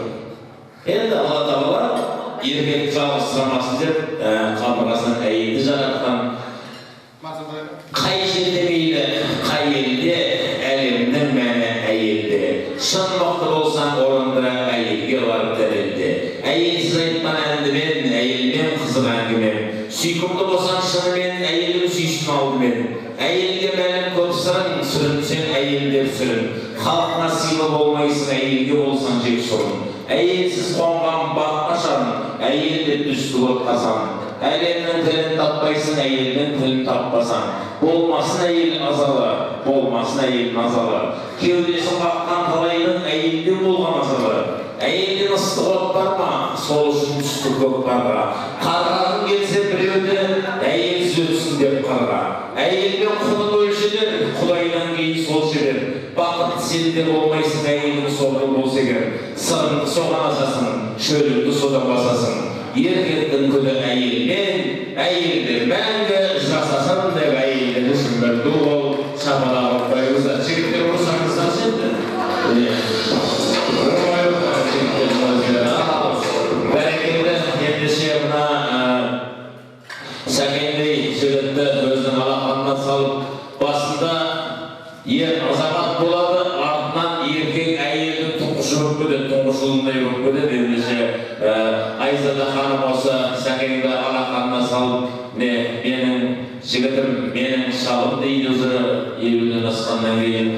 Енді Алла тағала еркекті жалғызсырамасын деп қабырғасынан әйелді жаратқан. Қай жерде мейлі, қай елде, әлемнің мәні әйелде. Шын мықты болсаң, орынды әйелге барып дәлелде. Әйелсіз айтқан әңгімем, әйелмен қызық әңгімем. Сүйкімді болсаң шынымен, әйелім сүйсін алдымен. Әйелге мәлім көп сырың, сүрінсең әйелдер сүрін. Халқына сыйлы болмайсың, әйелге болсаң жек сұрын. Әйелсіз қонған баққа шарын, әйелде түсті отқасан. Әлемнің тілін таппайсың, әйелдің тілін таппасаң. Болмасын әйел азалы, болмасын әйел назалы. Кеудесін баққан талайдың әйелде болған азалы. Әйелден ыстық от бар ма, сол үшін түсті көк қарға. Қарғағың келсе біреуді, әйелсіз өтсін деп қарға. Әйелмен құның өлшедер, құдайдан кейін сол шедер. Бақыт сенде болмайсың, әйелдің соңғы болса егер. Сырыңды соған асасың, шөліңді содан басасың. Еркектің күні әйелмен, әйелдер мәңгі жасасын деп әйелдер үшін бір дуыл шапалағып қойыңыздар. Жігіттер ұрсаңыздар енді. Бәрекелді ендеше мына сәкендей жігітті өзінің алақанына салып, басында ер азамат болады, артынан еркек әйелдің тұңғышы болып кетеді, тұңғыш ұлындай болып кетеді. Ендеше Майзада ханым осы сәкеңді алақанына салып, менің жігітім, менің шалым дейді өзі 50-ден асқаннан кейін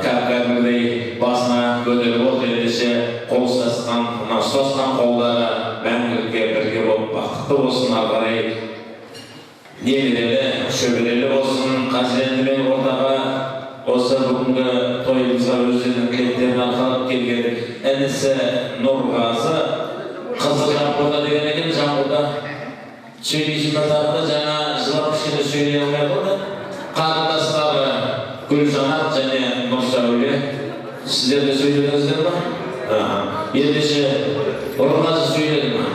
кәдімгідей басына көтеріп отыр ендеше қол ұстасқан, ұстасқан қолдары мәңгілікке бірге болып бақытты болсын, ары қарай немерелі, шөберелі болсын. Қасиетті мен ортаға осы бүгінгі тойымызға өздерінің тілектерін арқалап келген інісі Нұрғазы, қызы Жамбылда деген екен. Жамбылда сөйлейсің бе тағы да, жаңа жылап кішкене сөйлей алмай қалды. Қарындастары Гүлжанат және Нұрсәуле, сіздер де сөйледіңіздер ма? Ендеше Нұрғазы сөйледі ма?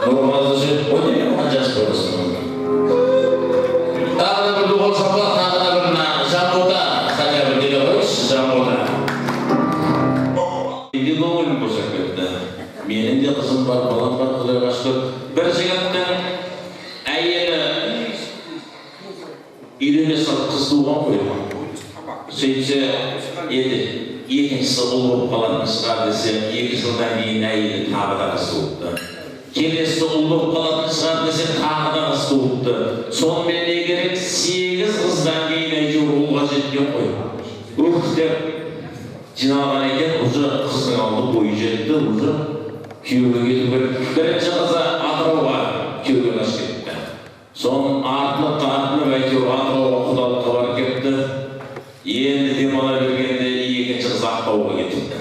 Нұрғазы сөйледі, о не оған жас болсын. Тағы да бір дуғал шапақ, тағы да бір Жамбылда, қанша бір деде қойшы, Жамбылда. Менде көңілім босап кетті. Менің де қызым бар, балам бар, Құдайға шүкір. Бір жігіттің әйелі үйлене салып қыз туған қойды. Сөйтсе, енді екіншісі ұл болып қалатын шығар десе, 2 жылдан кейін әйелі тағы да қыз туыпты. Келесі ұл болып қалатын шығар десе, тағы да қыз туыпты. Сонымен не керек? 8 қыздан кейін әйтеуір ұлға жеткен қой. Өкілдер жиналған екен, уже қыздың алды бойы жетті, уже күйеуге кету керек. Бірінші қызы Атырауға күйеуге қашып кетті. Соның артылып әйтеуір Атырауға құдалыққа барып кетті. Енді демала бергенде екінші қыз Ақтауға кетті.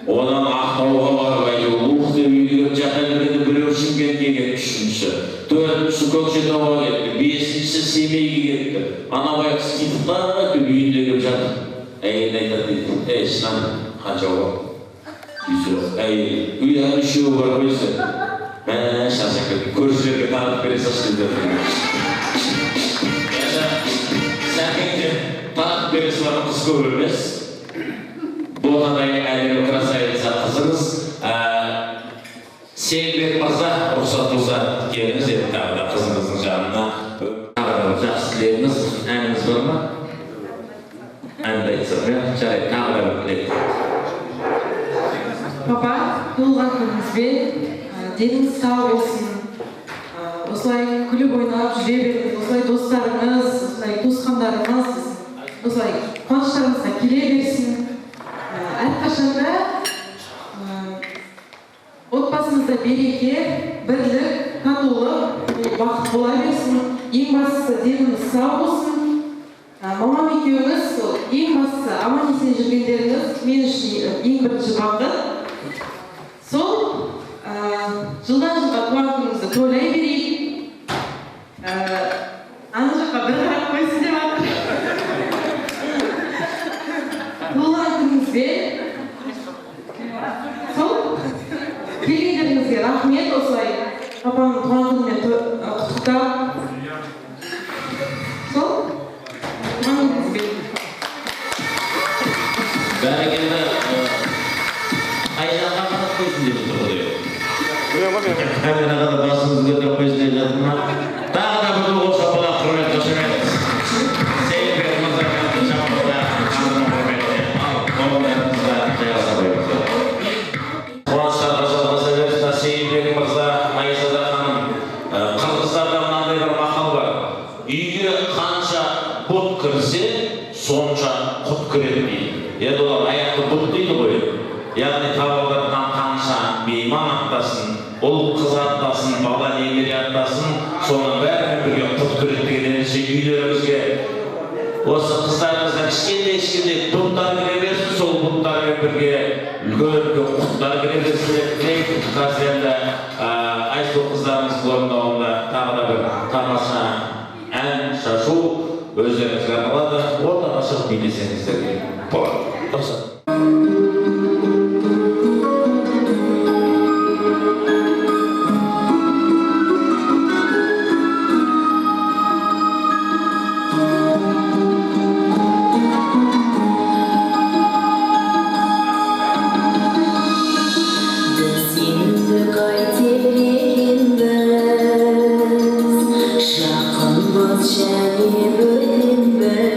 Одан Ақтауға барып әйтеуір деп үйге жақай бергенде біреу Шымкентке кетті, 3-ші. 4-ші Көкшетауға кетті, 5-ші Семейге кетті. Анабай қыз титықтар деп үйінде келіп жатыр. Әйел айтады дейді, шынам қанша бар? Әйел, үй әлі 3-еу бар қойсы. Шашақ кетті, көршілерге танып бере сашты деді. Сәкеңде танып бере салған қыз көп емес. Болғандай әлемі красавица қызыңыз Сейілбек мырза рұқсат болса келіңіз, енді тағы да қызыңыздың жанына жақсы тілегіңіз, әніңіз бар ма? Әнді айтсам, жарайды, тағы да бір тілек. Папа, туылған күніңізбен деніңіз сау болсын. Осылай күліп ойнап жүре беріңіз, осылай достарыңыз, осылай туысқандарыңыз, осылай қуаныштарыңызға келе берсін. Әрқашанда отбасыңызда береке, бірлік, татулық, бақыт бола берсін. Ең бастысы деніңіз сау болсын. Мамам екеуіңіз ең бастысы аман есен жүргендеріңіз мен үшін ең бірінші бақыт. Сол жылдан жылға туған күніңізді тойлай берейік. Ана жаққа бір қарап қойсын деп жатыр. Туылған күніңізбен сол келгендеріңізге рахмет. Осылай папамның туған күнімен құттықтап сол туған күніңізбен. Бәрекелді қайда қағанат қойсын деп тұр ғой. Қайда басыңыз көтеріп қойсын деп жатыр ма? Тағы да бір қол шапалақ, құрмет, қошемет. Сейілбек мырза мен Жамбылда қандырын құрметіне алып, қолдарыңызға жайғаса қойыңыздар. Қуаныштарға жалғаса берсін. Сейілбек мырза, Майзада ханым, қырғыздарда мынандай бір мақал бар. Үйге қанша бұт кірсе, сонша құт кіреді дейді. Енді олар аяқты бұт дейді ғой. Яғни табалдырықтан қанша мейман аттасын, ұл қыз аттасын, бала немере аттасын, соның бәрімен бірге құт кіреді деген ендеше үйлерімізге осы қыздарымыздан кішкентай бұттар кіре берсін, сол бұттармен бірге үлкен құттар кіре берсін деп тілеймін. Қазір енді Айсұлу қыздарымыздың орындауында тағы да бір тамаша ән шашу өздеріңізге арналады. Ортаға шығып билесеңіздер болады. Жақын бол және бөлінбіз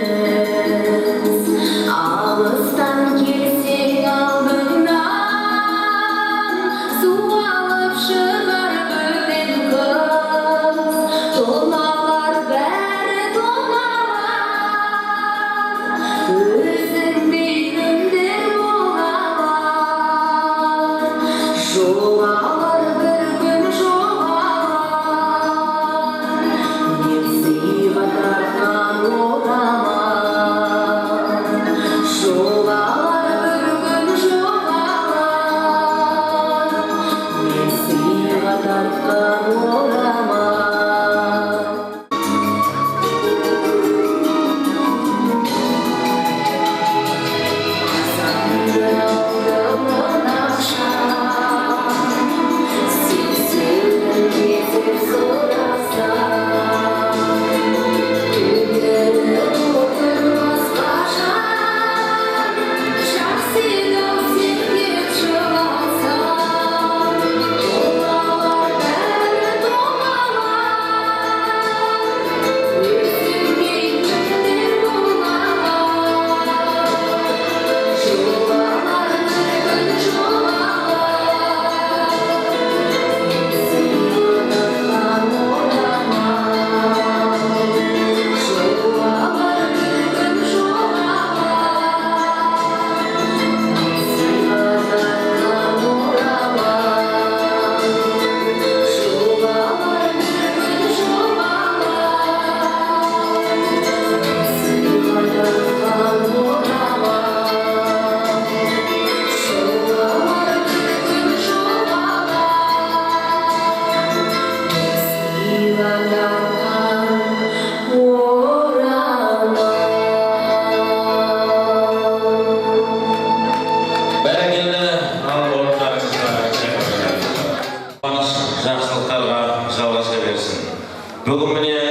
Бүгін міне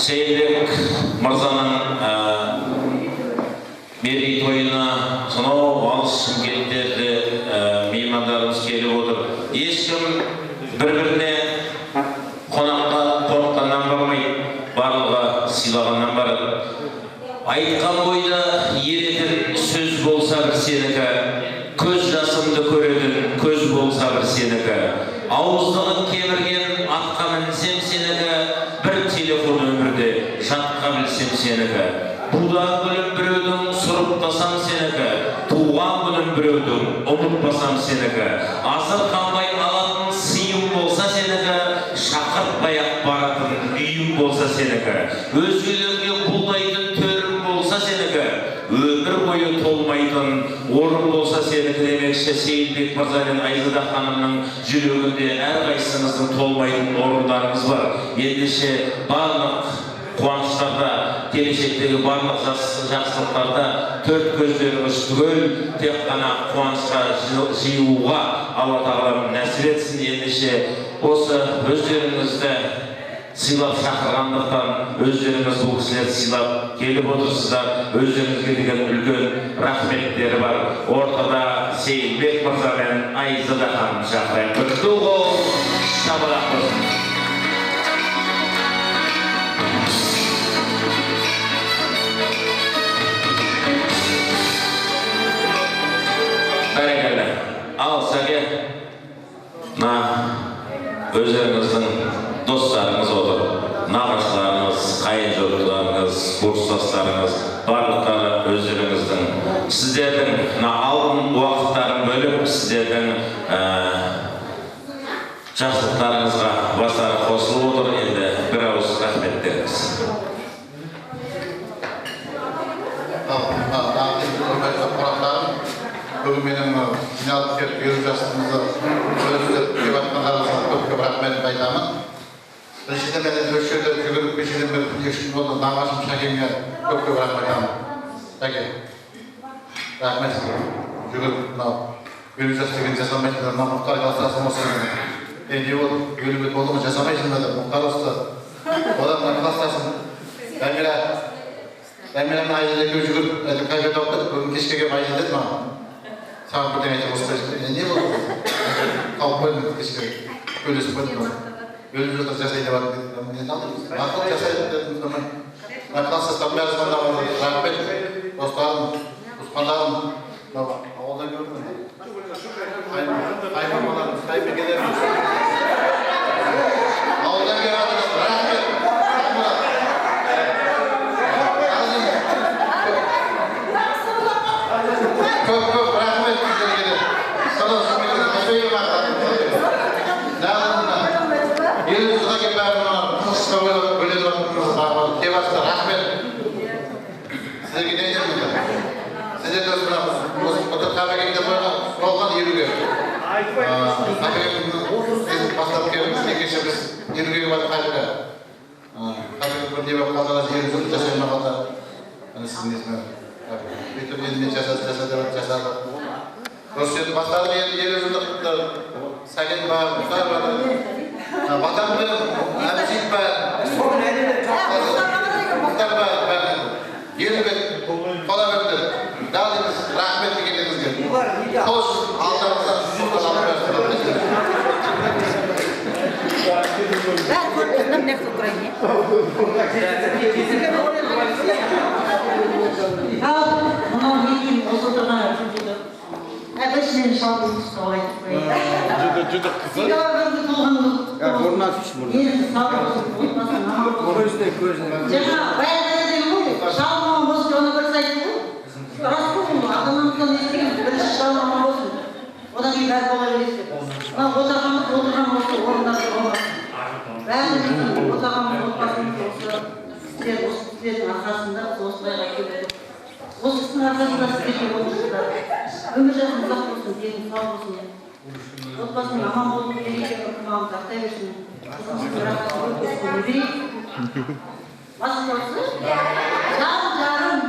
Сейілбек мырзаның мерейтойына сонау алыс Шымкенттерде меймандарымыз келіп отыр. Ешкім бір-біріне қонаққаннан бармайды, барлығы сыйлағаннан барады. Айтқан бойда еретін сөз болса бір сенікі, көз жасымды көретін көз болса бір сенікі, ауыздығын кемірген атқа мінсем сенікі, бір телефон өмірде шатқа білсем сенікі, туған күнім біреудің сұрыптасам сенікі, туған күнім біреудің ұмытпасам сенікі, азыр қанбай алатын сыйым болса сенікі, шақыртпай-ақ баратын үйім болса сенікі, өзгелерге бұлдайтын төрім болса сенікі, өмір бойы толмайтын орын болса сенікі демекші. Сейілбек мырза мен Айзада ханымның жүрегінде әрқайсыңыздың толмайтын орындарыңыз бар. Ендеше барлық қуаныштарда, келешектегі барлық жақсылықтарда төрт көздеріңіз түгел тек қана қуанышқа жиюға Алла тағала нәсіп етсін. Ендеше осы өздеріңізді сыйлап шақырғандықтан өздеріңіз бұл кісілерді сыйлап келіп отырсыздар. Өздеріңізге деген үлкен рахметтері бар. Ортада Сейілбек мырза мен Айзада ханым шақырайық. Бүкіл қол шапалақ болсын. Бәрекелді. Ал сәке, өздеріңіздің достарыңыз отыр, нағашыларыңыз, қайын-жұрттарыңыз, курстастарыңыз, барлықтары өздеріңіздің, сіздердің алғын уақыттарын бөліп, сіздердің жақсылықтарыңызға бастары қосылып отыр. Енді бір ауыз рахметтеріңіз. Бүгін менің жиналып келіп беріп жастығымызды сөздеп кеп атқандарыңызға көп-көп рахметімді айтамын. Біріншіден мен осы жерде жүгіріп кешеден бері ешкім болды, нағашым Шәкеңе көп-көп рахмет айтамын. Шәке, рахмет сізге. Жүгіріп мынау беріп жас деген жасамайсың да, мына Мұхтар кластасың осы жерде. Не болды, өліп болды ма жасамайсың ба деп, Мұхтар осы. Одан мына кластасың. Дәмираның Айзада екеуі жүгіріп, кафеде отырып, бүгін кешке келіп Айзада деді маған. Саған бірден айтып осылай не болды? Қалып қойдым кешке, бөлесіп қойдым. Бөліп жатыр жасайды бар деді. Не алдыңыз? Мақұл жасайды дедім. Мына кластастардың бәрі звондап отыр. Рахмет, достарым, туысқандарым. Ауылдан көрдім. Қаймамаларымыз, қайбекелеріміз. Ауылдан келіп жатыр. Рахмет. Көп-көп рахмет сіздерге де. Саласымен қашайы елі жылға келіп бәрі қысқа бөледі бақырмыз кеп асты. Рахмет. Сіздерге не деймін? Сіздерді осы қабекеңде қойған Бастап келеміз, екінші біз елге барып қайтты. Қазір бір не болып қалса жері жүріп жасаймағанда сіздің несімен бүйтіп енді мен жасады. Дұрыс енді бастадық енді елу жылдықты Сәкен бар, Мұхтар бар, Батан бар, Әбсейіт бар, Мұхтар бар, елбек, қола берді. Дағдыңыз, рахмет дегендеріңізге. Қош алдарыңыздан сұқтан алып берсін. Ben korktum ne Ukrayna. Al, ona bir oturduğuna çocuğu. Başının şaltını soğuydu. Juda kızı. Sigaralarını kullandı. Ya bundan hiç burada. Yeni sağlık olmasın. Gözde. Cana, bayağı ne dedim bu? Şalmağın bozdu ona baksaydı bu. Raskı bu. Adamımızdan istedim. Bir şalmağın bozdu. Odan bir ver olabilir. Lan oturağımız olsun. Ondan olmaz. Ben otağımın otmasının olsa sizlerin arkasında dostlarla gelip dostların arkasında sizlerle olmuşlar. Ömür yaşam uzak olsun, diyelim sağ olsun. Otmasının aman olduğu yeri okumağım takta versin. Kızımızın bırakası olsun, ne bileyim. Nasıl olsun? Canım.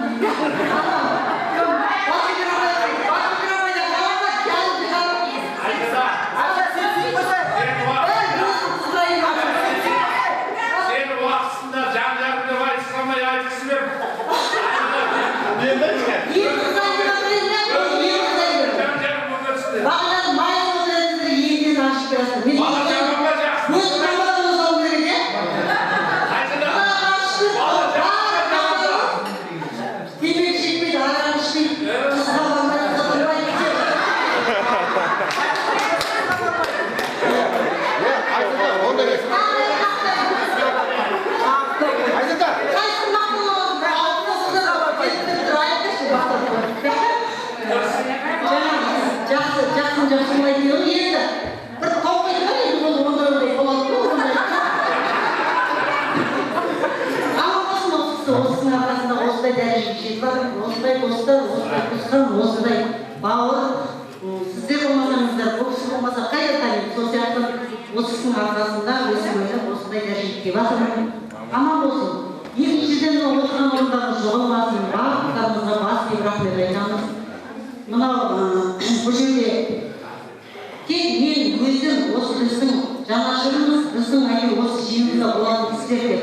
Осындай бауыр, сіздер болмасаңыздар, бұл кісі болмаса қайда танып, сол сияқты осы кісінің арқасында өсіп осындай дәрежеге келіп жатырмын. Аман болсын. Екіншіден отырған орындарыңыз жоғалмасын, барлықтарыңызға бас иіп рахмет айтамыз. Мынау бұл жерде тек мен өзім осы біздің жанашырымыз, біздің осы жиынымызда болатын кісілерге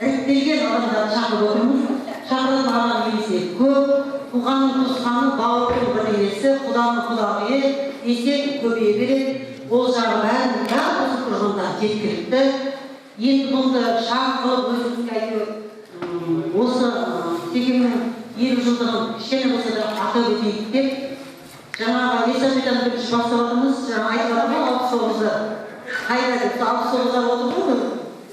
іріктелген адамдарды шақырып отырмыз. Шақыратын адам немесе көп, туғанның туысқаны, бауырдың бір иесі, құданың құдағиы, есек көбейе береді. Ол жағы бәрі осы тұрғындар жеткілікті. Енді бұнды шағын қылып өзімізге әйтеуір осы Секеннің 50 жылдығын кішкене болса да атап өтейік деп жаңағы эстафетаны бірінші бастап жатырмыз. Жаңа айтып жатыр ғой 69-ы қайда деп 69-ға отыр ғой.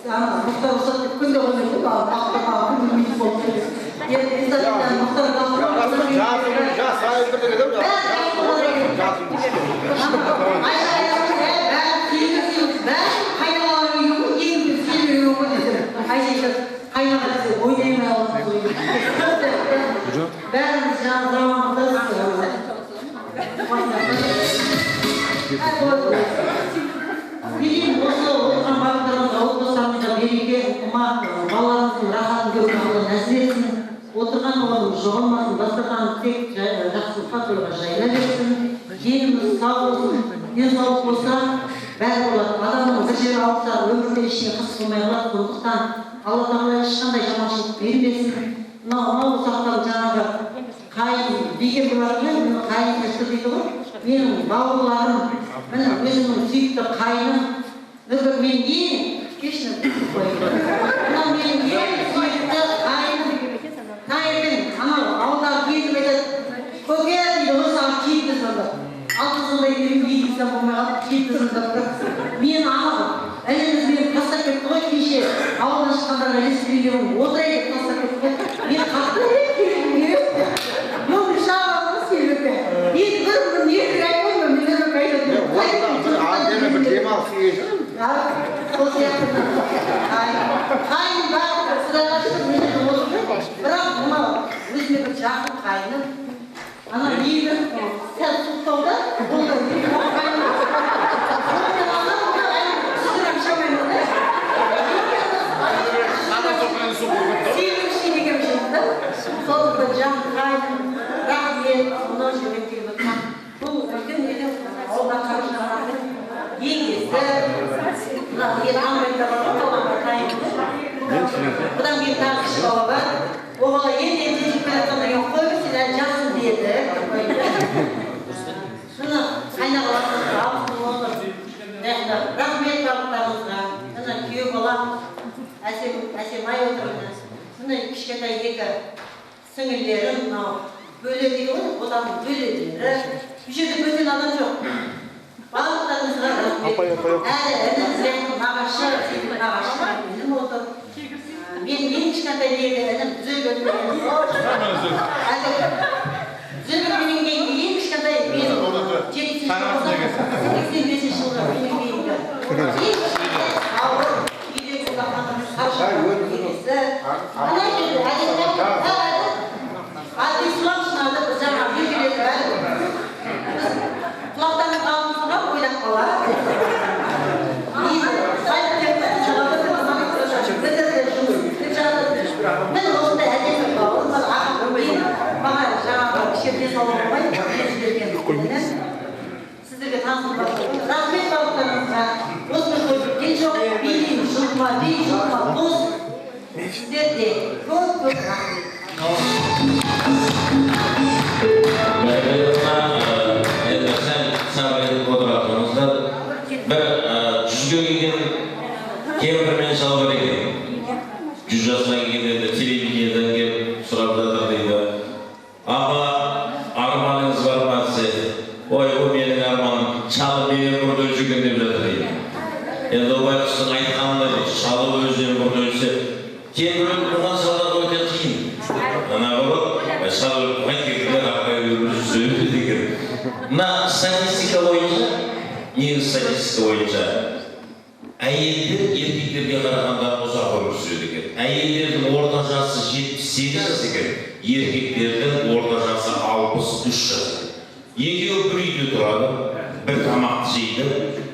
Мұхтар ұстап деп күнде қоймайды ғой, ақтаға күнде болып келеді. Эстафетаны Мұхтар бәріміз жаңағы заманында білейін осы отырған барлықтарыңызға отбасыларыңызға береке, ынтымақ, балаларыңыздың рахатын көп нәсіп етсін. Отырған оған жоғалмасын, дастархан тек жақсылыққа тойға жайыла берсін. Деніміз сау болсын, денсаулық болса бәрі болады. Адамның бір жері ауырса өмірде ештеңе қыс болмай қалады. Сондықтан Алла Тағала ешқандай жаманшылық бермесін. Мынау ұсақтан жаңағы қайын деген бар ғой, қайын кісі дейді ғой. Менің бауырларым, міне өзімнің сүйікті қайыным, мен ең кешін қойды. Мынау менің ең сүйікті қайыным. Қайын, анау ауылдағы келіп айтады, көке дейді, осы алып киіпті сонда. Алты сондай беріп киіпті болмай қалып киіпті сонда. Мен анау әлеміз мені тастап кетті ғой кеше, ауылдан шыққандарға ескерілеуін отырайын деп тастап кетті ғой. Мен қатты келіп керек. Бұл шағалымыз келіп. Енді бір нерік айтпаймын, мен нерік айтады. Адемі бір демалыс ешім. Сол сияқты. Қайын бар, сұдайға шығып менен отырды. Бірақ мынау өзіме бір жақын қайыным. Ана мейірім сәл сұқтауда, онда қайыным. Budan bir Amerika'da var, otoğlanlar kayındı. Budan bir tartış baba var. O bala yeni çocuklarına yok koymuşlar cansın diyedi. Şunu kaynağlarımızda altın olur. Rahmet balıklarımızda. Şunu küyü bala. Asem ay oturdu. Şunu kişkete yeki. Sınırlarım böyle diyor, odanın böyledir. Bir şeyde böyle adam yok. Balıklarımızda rahmet. Elimizden nağaşı, benim oldu. Benim kişkete yeki, elim güzel götürüyorum. Zülgün benim gençliğim kişkete benim 75 yılda benim gençliğim. Hiç ağır, gidiyor kulaklarımız karşılar. Ana gibi, hadi İslam sınavda zaman bir var. Kulaklarını kalmışlar, koydak kolar. Ben onu da hedefim kaldım. Bana cevabı bir şey savunmayı sizlere tanıtmak istiyorum. Rahmet balıklarımıza, bozmuş koyduk, genç yok, bildiğim, şurma, boz. Sizler de çok rahmet. Sen sabredip oturatmanızda bir cüzgü gelgen kempermen çalbar eken. 100 yaşına gelgende televiziyadan gelip surap жатыр deydi. Ama armanınız var mı size? Oy o menin armanım çalıp beni burada öldürgen dep жатыр deydi. Endi o baykuştun aytkanınday çalıp özünü burada ölse kempermen bundan sonra öte kıyın. Ana baba çalıp aytkenler arkaya ölürüz söyledi деген. Mına statistika boyunca, негізі statistika boyunca әйелдер еркектерге қарағанда ұзақ өмір сүреді екен. Әйелдердің орта жасы 78 жас екен, еркектердің орта жасы 63 жас. Екеуі бір үйде тұрады, бір тамақты жейді,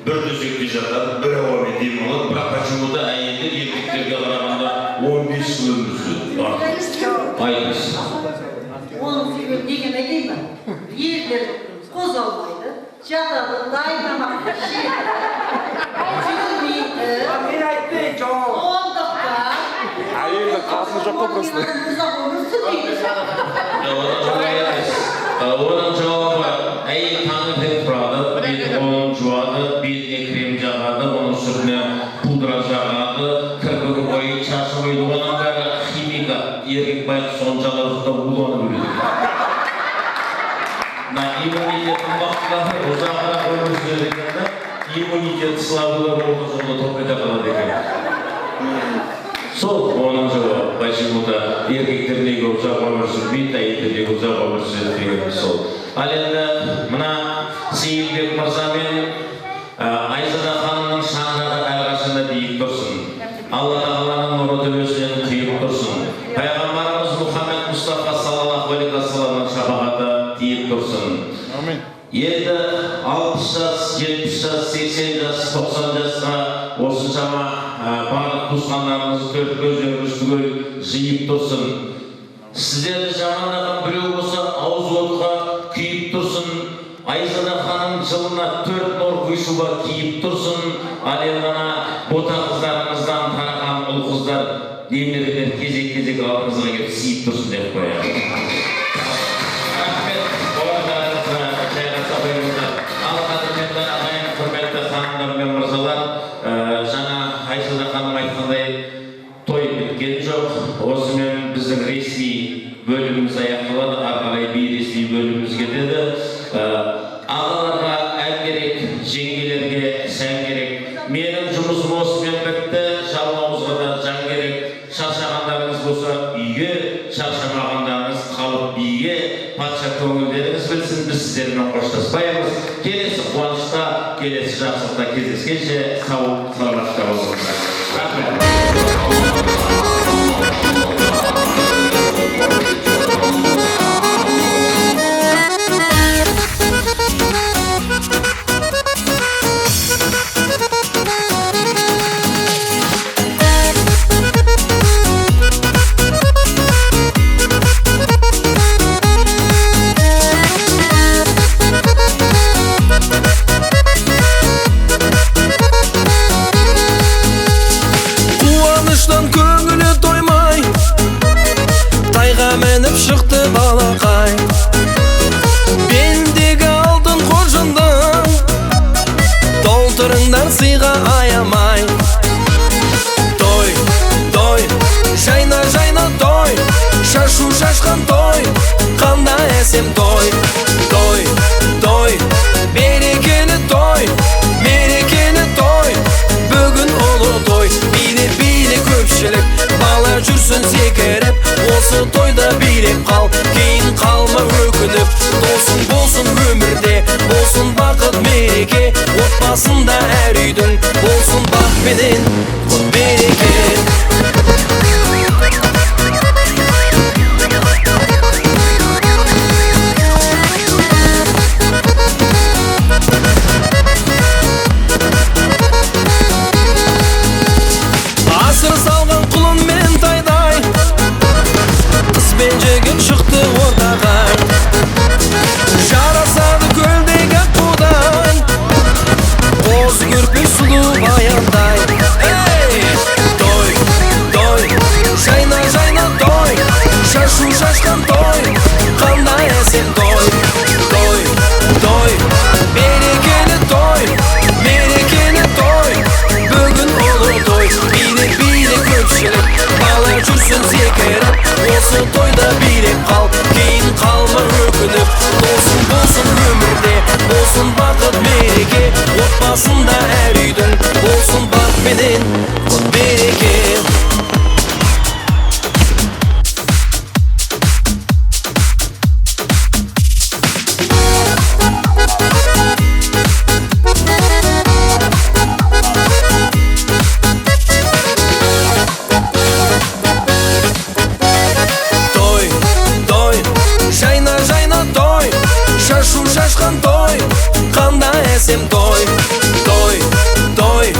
бір төсекте жатады, бір ауамен демалады, бірақ почему-то әйелдер еркектерге қарағанда 15 жыл өмір сүреді. Айтыңыз. Onun sebep degen edeyim mi? Yerler kozalmaydı, çatalı, dayanamak bir şey. Çünkü bir ayette oldukta Ayında kalsın çok koprası. Uzak olursun değil. Onun cevabı әйел таңертең тұрады, беті қолын жуады, бетіне крем жағады, оның үстіне пудра жағады, кірпігі бойы, шашы бойы, оның бәрі химика. Еркек байқұс соны жалауда уланып өледі. Иммунитеттің вақыттағы ұзағырақ өмір сүреді екен, иммунитет слабылар орта жолда топ ете қалады екен. Сол оның жауабы, почему-то еркектер неге ұзақ өмір сүрмейді, әйелдер неге ұзақ өмір сүреді деген сол. Ал енді мына Сейілбек мырза мен Айзада ханымның шаңырағы әрқашанда биік тұрсын. Алла тағаланың нұры төбесінен құйып тұрсын. Пайғамбарымыз Мұхаммед Мұстафа саллаллаху алейхи ва салламның шапағаты тиіп тұрсын. Енді 60 жас, 70 жас, 80 жас, 90 жасқа осыншама барлық туысқандарымыз төрт көздеріңіз түгел жиып тұрсын. Сіздерді жамандаған біреу болса ауыз отқа күйіп тұрсын. Айзада ханым жылына 4 нор құйшуға киіп тұрсын. Ал енді ана бота қыздарымыздан тараған ұл қыздар немерелер кезек-кезек алдыңызға келіп сиіп тұрсын деп қояды. Рахмет, орындарыңызға жайғаса қойыңыздар. Ал қадірменді ағайын, құрметті ханымдар мен мырзалар, жаңа Айзада ханым айтқандай той біткен жоқ. Осымен біздің ресми бөліміміз аяқталады, ары қарай бейресми бөліміміз кетеді. Ағаларға ән керек, жеңгелерге сән керек. Менің жұмысым осымен бітті, жалмауызға да жан керек. Шаршағандарыңыз болса үйге, шаршамағандарыңыз қалып биге. Патша көңілдеріңіз білсін, біз сіздермен қоштаспаймыз. Келесі қуанышта, келесі жақсылықта кездескенше сау, саламатта болыңыздар. Рахмет. Отырыңдар сыйға аямай. Той, той, жайна, жайна той, шашу шашқан той, қанда әсем той. Той, той, берекелі той, мерекелі той, бүгін ұлы той. Биле көпшілік, бала жүрсін секіріп, осы тойда билеп қал, кейін қалма өкініп. Досың болсын өмірде, болсын бақыт мереке, отбасында әр үйдің болсын бақ пенен құт береке. Асыр салған құлын мен тайдай, қыз бен жігіт шықты ортаға. Жарасады көлдегі қудай, қоз көрпе сұлу баяндай. Той, той, жайна, жайна той, шашу шашқан той, қандай әсем той. Той, той, берекелі той, мерекелі той, бүгін ұлы той. Биле көпшілік, бала жүрсін секіріп, осы тойда билеп қал, кейін қалма өкініп. Досың болсын өмірде, болсын бақыт мереке, отбасында әр үйдің болсын бақ пенен құт береке. Той, той, жайна, жайна той, шашу шашқан той, қанда әсем той. Той, той,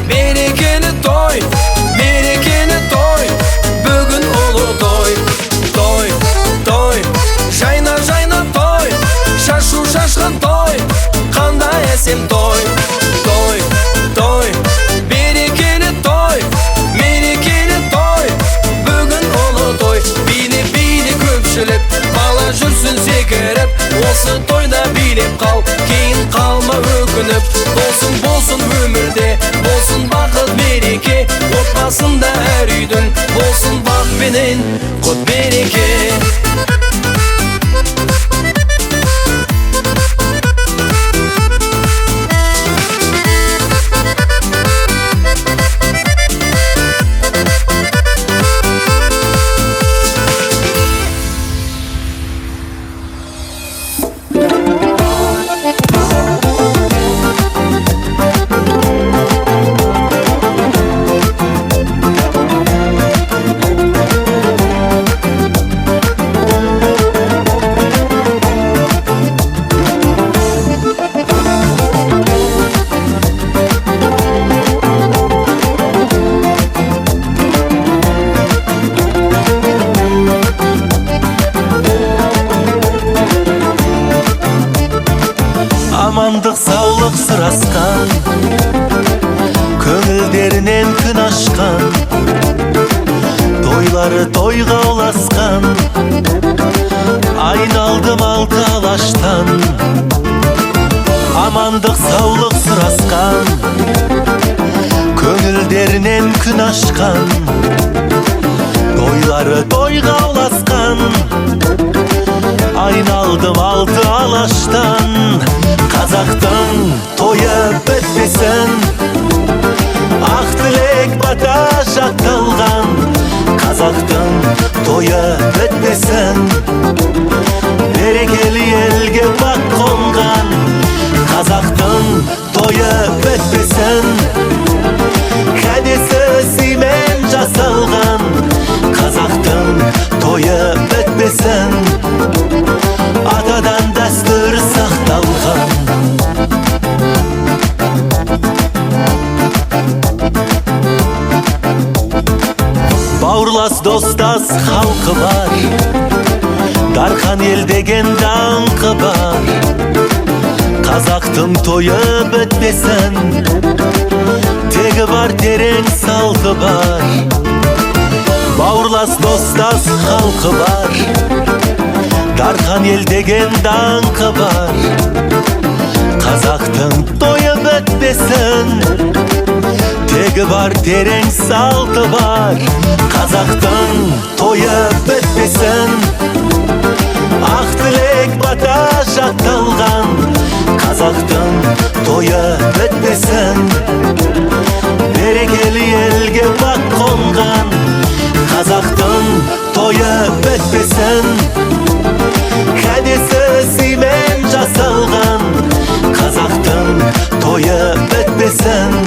берекелі той, мерекелі той, бүгін ұлы той. Той, той, жайна, жайна той, шашу шашқан той, қанда әсем той. Той, той, берекелі той, мерекелі той, бүгін ұлы той. Биле көпшілік, бала жүрсін секіріп, осы тойда билеп қал, кейін қалма өкініп. Досың болсын өмірде, болсын бақыт мереке, отбасында әр үйдің болсын бақ пенен құт береке. Амандық саулық сұрасқан, көңілдерінен күн ашқан, тойлары тойға ұласқан, айналдым алты алаштан. Амандық саулық сұрасқан, көңілдерінен күн ашқан, тойлары тойға ұласқан, айналдым алты алаштан. Қазақтың тойы бітпесін, ақ тілек бата жатталған. Қазақтың тойы бітпесін, берекелі елге бақ қонған. Қазақтың тойы бітпесін, кәдесі сыймен жасалған. Қазақтың тойы бітпесін, атадан дәстүр сақталған. Бауырлас достас халқы бар, дархан ел деген даңқы бар. Қазақтың тойы бітпесін, тегі бар терең салты бар. Бауырлас достас халқы бар, дархан ел деген даңқы бар. Қазақтың тойы бітпесін, өтпесін. Тегі бар терең салты бар, қазақтың тойы өтпесін. Ақ тілек бата жатталған, қазақтың тойы өтпесін. Берекелі елге бақ қонған, қазақтың тойы өтпесін. Кәдесі сыймен жасалған, қазақтың тойы өтпесін.